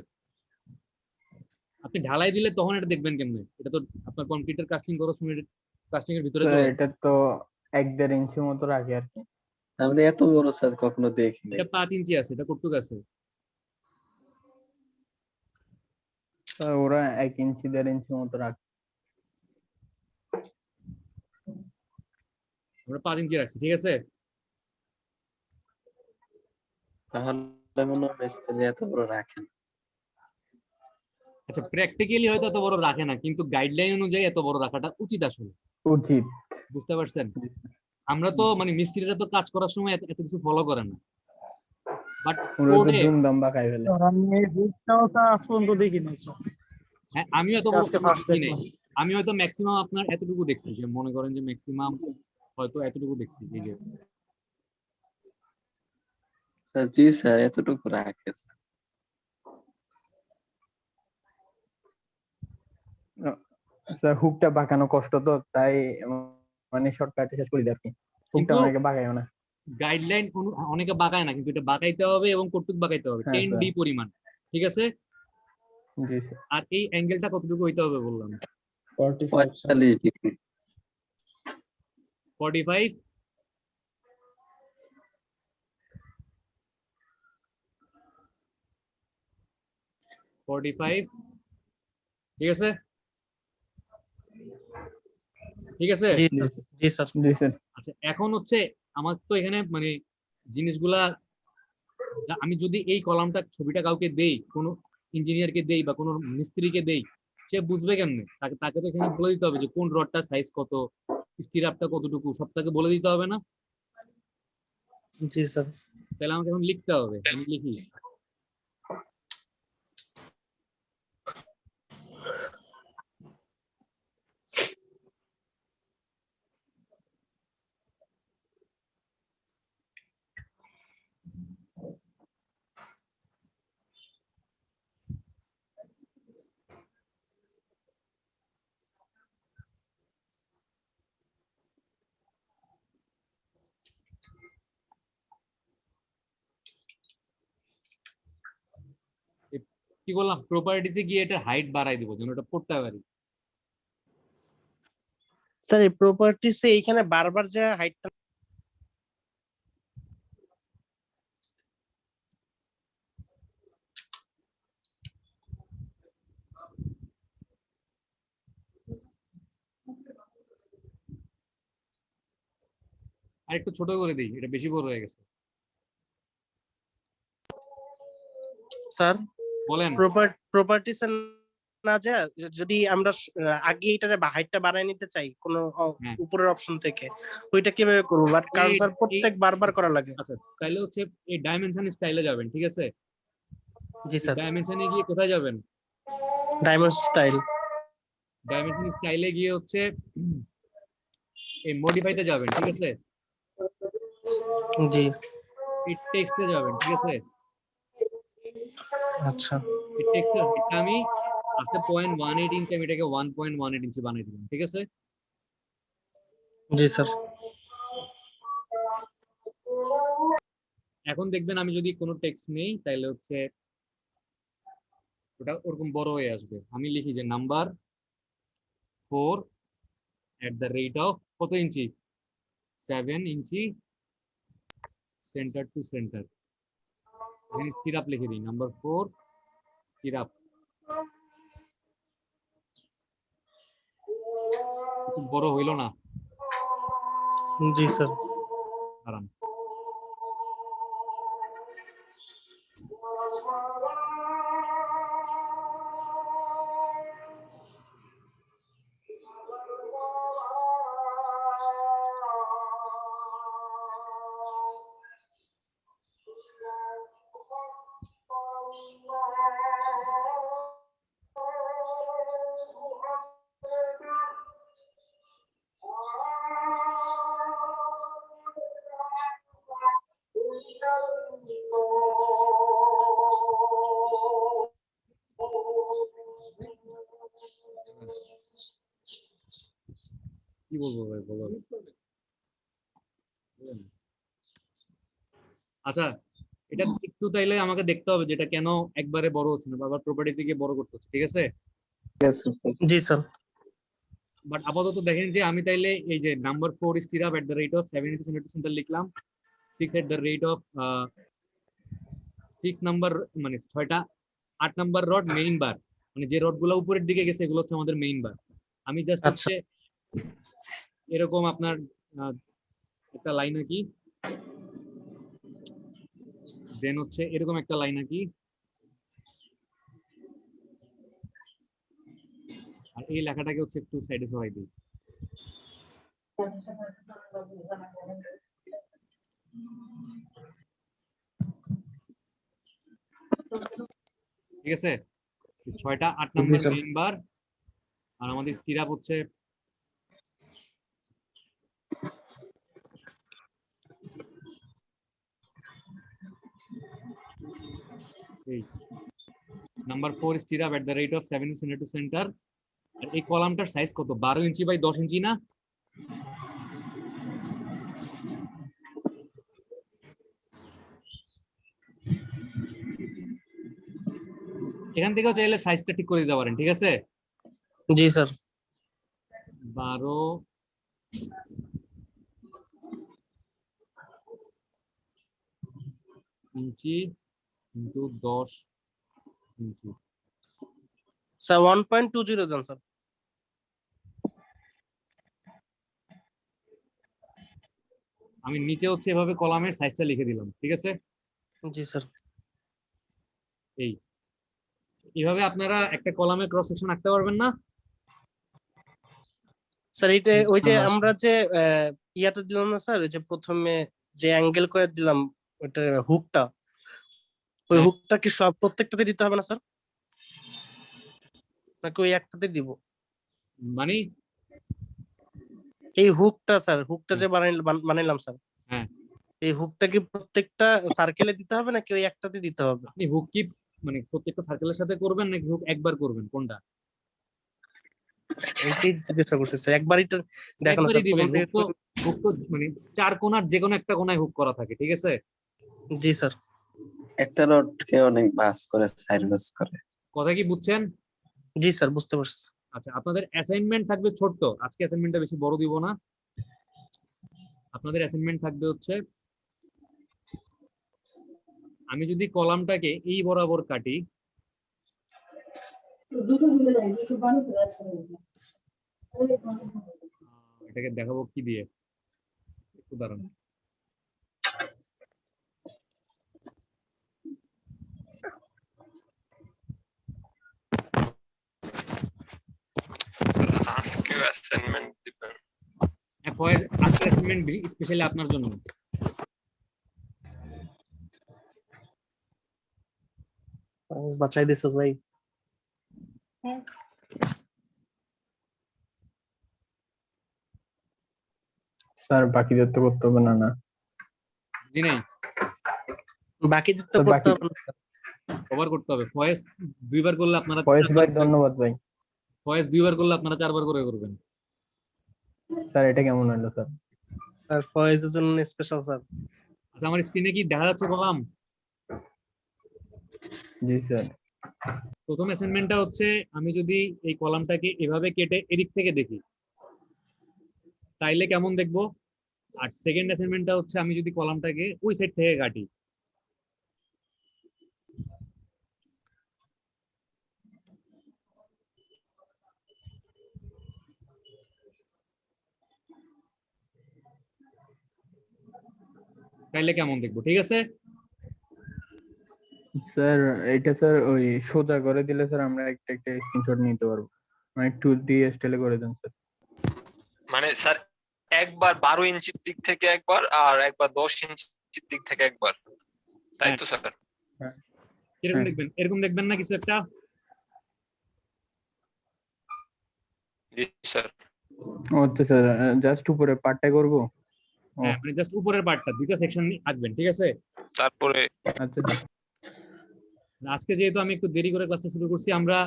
আপনি ঢালাই দিলে তখন এটা দেখবেন কেমনে? এটা তো আপনার কম্পিউটার কাস্টিং করার সময় কাস্টিং এর ভিতরে চলে। এটা তো 1-1.5 ইঞ্চি মতো রাখে আর কি। আমি এত বড় স্যার কখনো দেখিনি। এটা 5 ইঞ্চি আছে, এটা কতটুকু আছে? ওরা 1 ইঞ্চি 1.5 ইঞ্চি মতো রাখে। আমরা 5 ইঞ্চি রাখছি, ঠিক আছে? তাহলে মনে হয় মিস্ত্রি এত বড় রাখেন। আচ্ছা প্র্যাকটিক্যালি হয়তো এত বড় রাখে না, কিন্তু গাইডলাইন অনুযায়ী এত বড় রাখাটা উচিত আসলে। উচিত। বুঝতে পারছেন? আমরা তো মানে মিস্ত্রিরা তো কাজ করার সময় এত কিছু ফলো করে না, বাট ওরা তো কোডে ধুমধাম বাঁকাই ফেলে। স্যার আমি এই হুকটাও স্যার আজ পর্যন্ত দেখিনি স্যার, হ্যাঁ আমিও তো আজকে ফার্স্ট দেখলাম। আমি হয়তো ম্যাক্সিমাম আপনার এতটুকু দেখছি, যে মনে করেন যে ম্যাক্সিমাম হয়তো এতটুকু দেখছি। এই যে স্যার জি স্যার এতটুকু রাখে স্যার। স্যার হুকটা বাঁকানো কষ্ট তো, তাই মানে শর্টকাটে শেষ করে দিই আর কি। হুকটা কিন্তু অনেকে বাঁকায়ও না। গাইডলাইন অনেকে বাঁকায় না, কিন্তু এটা বাঁকাইতে হবে এবং কর্তৃক বাঁকাইতে হবে হ্যাঁ 10 স্যার। ডি পরিমাণ, ঠিক আছে? জি স্যার। আর এই অ্যাঙ্গেলটা কতটুকু হইতে হবে বললাম? 45 স্যার। 45 ডিগ্রি। 45 45 ঠিক আছে, ঠিক আছে। জি স্যার, জি স্যার। জি স্যার। আচ্ছা এখন হচ্ছে আমার তো এখানে মানে জিনিসগুলা, আমি যদি এই কলামটা ছবিটা কাউকে দেই, কোনো ইঞ্জিনিয়ারকে দেই বা কোনো মিস্ত্রিকে দেই, সে বুঝবে কেমনে? তাকে তো এখানে বলে দিতে হবে যে কোন রডটা সাইজ কত, স্টিরাপটা কতটুকু, সব তাকে বলে দিতে হবে না? জি স্যার। তাহলে আমাকে এখন লিখতে হবে, আমি লিখি। কি করলাম, প্রপার্টিসে গিয়ে এটা হাইট বাড়াই দিব যেন এটা পড়তে পারি। স্যার এই প্রপার্টিসে এইখানে বারবার যে হাইটটা আর একটু ছোট করে দিই, এটা বেশি বড় হয়ে গেছে। স্যার বলেন। প্রপার্টিস না যে যদি আমরা আগে এটারে হাইটটা বাড়ায় নিতে চাই কোন হ্যাঁ। উপরের অপশন থেকে, ওইটা কিভাবে করব? বাট কারণ স্যার প্রত্যেক বারবার করা লাগে। আচ্ছা তাহলে হচ্ছে এই ডাইমেনশন স্টাইলে যাবেন, ঠিক আছে? জি স্যার। ডাইমেনশনে গিয়ে কোথায় যাবেন? Diamond style. ডাইমেনশন স্টাইলে গিয়ে হচ্ছে এই মডিফাইতে যাবেন, ঠিক আছে? জি এই টেক্সটে যাবেন, ঠিক আছে? আচ্ছা। এই টেক্সটের হাইটটা আমি আছে 0.18 ইঞ্চি, আমি এটাকে 1.18 ইঞ্চি বানিয়ে দিলাম, ঠিক আছে? জি স্যার। এখন দেখবেন আমি যদি কোনো টেক্সট নেই তাহলে হচ্ছে ওটা ওরকম বড় হয়ে আসবে। আমি লিখি যে নাম্বার 4 @ কত ইঞ্চি, 7 ইঞ্চি সেন্টার টু সেন্টার। এখানে স্টিরাপ লিখে দিই, নাম্বার 4 স্টিরাপ। খুব বড় হইল না? জি স্যার। দাঁড়ান। কি বলবো ভাই, বলো। আচ্ছা এটা একটু তাইলে আমাকে দেখতে হবে যেটা কেন একবারে বড় হচ্ছে না, বারবার প্রপার্টিসে গিয়ে বড় করতে হচ্ছে, ঠিক আছে? জি স্যার। বাট আপাতত দেখেন যে আমি তাইলে এই যে number 4 stirrup @7 inch centre to centre লিখলাম, 6 নাম্বার মানে 6টা 8 নাম্বার রড মেইন বার, মানে যে রড গুলো উপরের দিকে গেছে এগুলো হচ্ছে আমাদের মেইন বার। আমি জাস্ট হচ্ছে এরকম আপনার একটা লাইন আঁকি, দেন হচ্ছে এরকম একটা লাইন আঁকি, আর এই লেখাটাকে হচ্ছে একটু সাইডে সরাই দিই। ঠিক আছে? 6টা 8 নাম্বার স্যার। মেইন বার, আর আমাদের স্টিরাপ হচ্ছে এই number 4 stirrup at the rate of 7 centimetre to centre. আর এই কলামটার সাইজ কত? 12 ইঞ্চি বাই 10 ইঞ্চি না? এখান থেকেও চাইলে সাইজটা ঠিক করে দিতে পারেন, ঠিক আছে? জি স্যার। 12 ইঞ্চি ইন্টু 10 ইঞ্চি। স্যার 1.20 দেন স্যার। আমি নিচে হচ্ছে এভাবে কলামের সাইজটা লিখে দিলাম, ঠিক আছে? জি স্যার। এইভাবে আপনারা একটা কলামে ক্রস সেকশন আঁকতে পারবেন না? স্যার এইটা ওই যে আমরা যে ইয়াটা দিলাম না স্যার, ওই যে প্রথমে যে অ্যাঙ্গেল করে দিলাম ওইটা হুকটা, ওই হুকটা কি সব প্রত্যেকটাতে দিতে হবে না স্যার, নাকি ওই একটাতে দিব? মানে এই হুকটা স্যার, হুকটা যে বানাইলাম স্যার, হ্যাঁ, এই হুকটা কি প্রত্যেকটা সার্কেলে দিতে হবে নাকি ওই একটাতে দিতে হবে? আপনি হুক কি মানে প্রত্যেকটা সার্কেলের সাথে করবেন নাকি হুক একবার করবেন, কোনটা? এইটাই জিজ্ঞাসা করছি স্যার, একবারই তো দেখো না একবারই স্যার, দিবেন। প্রথম থেকে। হুক তো মানে 4 কোণার যে কোনো একটা কোণায় হুক করা থাকে, ঠিক আছে? জি স্যার। একটা রডকে অনেক ভাঁজ করে, সাইড ভাঁজ করে। কথা কি বুঝছেন? জি স্যার, বুঝতে পারছি। আচ্ছা, আপনাদের অ্যাসাইনমেন্ট থাকবে ছোট্ট, আজকে অ্যাসাইনমেন্টটা বেশি বড় দিব না। আপনাদের অ্যাসাইনমেন্ট থাকবে হচ্ছে, আমি যদি কলামটাকে এই বরাবর কাটি, এটাকে দেখাবো কি দিয়ে, একটু দাঁড়ান। আজকে অ্যাসাইনমেন্ট দিবেন? আজকে অ্যাসাইনমেন্ট স্পেশালি আপনার জন্য। বাঁচাই দিছিস ভাই। স্যার বাকিদের তো করতে হবে না? না জি নাই, বাকিদের তো করতে হবে না, কভার করতে হবে। ফয়েজ 2বার করলে আপনারা ফয়েজ ভাই ধন্যবাদ ভাই। ফয়েজ 2বার করলে আপনারা 4বার করে করবেন। স্যার এটা কেমন হলো স্যার? স্যার ফয়েজের জন্য স্পেশাল স্যার। আচ্ছা, আমার স্ক্রিনে কি দেখা যাচ্ছে কলাম? জি স্যার। প্রথম অ্যাসাইনমেন্টটা হচ্ছে, আমি যদি এই কলামটাকে এভাবে কেটে এদিক থেকে দেখি তাইলে কেমন দেখবো। আর সেকেন্ড অ্যাসাইনমেন্টটা হচ্ছে, আমি যদি কলামটাকে ওই সাইড থেকে কাটি তাইলে কেমন দেখবো, ঠিক আছে? স্যার এটা স্যার ওই সোজা করে দিলে স্যার আমরা একটা একটা স্ক্রিনশট নিতে পারবো, মানে 2D স্টাইলে করে দেন স্যার। মানে স্যার একবার 12 ইঞ্চির দিক থেকে একবার, আর একবার 10 ইঞ্চির দিক থেকে একবার, তাই তো স্যার? এরকম দেখবেন, এরকম দেখবেন না কিছু একটা? জি স্যার। ও আচ্ছা স্যার, জাস্ট উপরে পার্টটা করব? হ্যাঁ, মানে জাস্ট উপরের পার্টটা, দুইটা সেকশন আঁকবেন, ঠিক আছে? তারপরে আচ্ছা স্যার। আজকে যেহেতু আমি একটু দেরি করে ক্লাসটা শুরু করছি, আমরা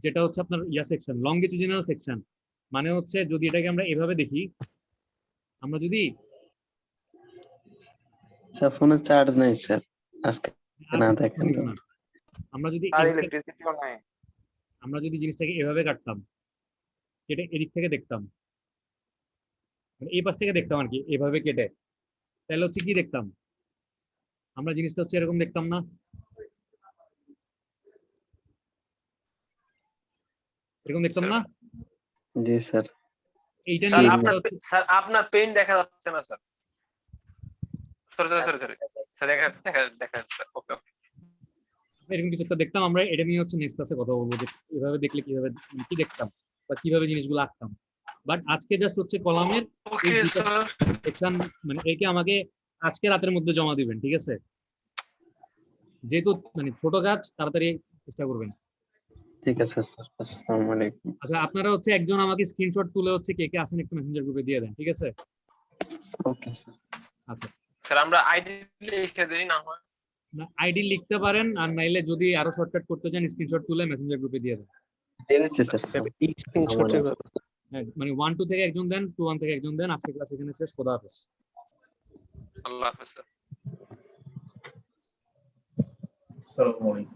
যেটা হচ্ছে আপনার ইয়া সেকশন, লংগিটিউডিনাল সেকশন, মানে হচ্ছে যদি এটাকে আমরা এভাবে দেখি, আমরা যদি স্যার ফোনে চার্জ নাই স্যার, আজকে না দেখেন তো। আমরা যদি ইলেকট্রিসিটিও নাই। আমরা যদি জিনিসটাকে এভাবে কাটতাম, কেটে এদিক থেকে দেখতাম, মানে এই পাশ থেকে দেখতাম আর কি, এভাবে কেটে, তাহলে হচ্ছে কি দেখতাম আমরা, জিনিসটা হচ্ছে এরকম দেখতাম না? এরকম দেখতাম না? জি স্যার। এইটা স্যার নিয়ে স্যার আপনার পেন দেখা যাচ্ছে না স্যার। সরি স্যার দেখা যাচ্ছে। ওকে এরকম কিছু একটা দেখতাম আমরা, এটা নিয়ে হচ্ছে নেক্সট ক্লাসে কথা বলবো যে এভাবে দেখলে কিভাবে কি দেখতাম বা কিভাবে জিনিসগুলো আঁকতাম। বাট আজকে জাস্ট হচ্ছে কলামের সেকশন, মানে একে আমাকে আজকে রাতের মধ্যে জমা দিবেন, ঠিক আছে? যেহেতু মানে ছোট কাজ, তাড়াতাড়ি চেষ্টা করবেন। ঠিক আছে স্যার, আসসালামু আলাইকুম। আচ্ছা আপনারা হচ্ছে একজন আমাকে স্ক্রিনশট তুলে হচ্ছে কে কে আছেন একটু মেসেঞ্জার গ্রুপে দিয়ে দেন, ঠিক আছে? Okay sir. আচ্ছা স্যার আমরা আইডি লিখে দেই না হয়? আইডি লিখতে পারেন, আর নাইলে যদি আরো শর্টকাট করতে চান স্ক্রিনশট তুলে মেসেঞ্জার গ্রুপে দিয়ে দেন। দিয়ে দিচ্ছি স্যার। হ্যাঁ, মানে 1 2 থেকে একজন দেন, 2 1 থেকে একজন দেন। আজকে ক্লাস এখানে শেষ। খোদা হাফেজ। আল্লাহ হাফেজ স্যার। আসসালামু আলাইকুম।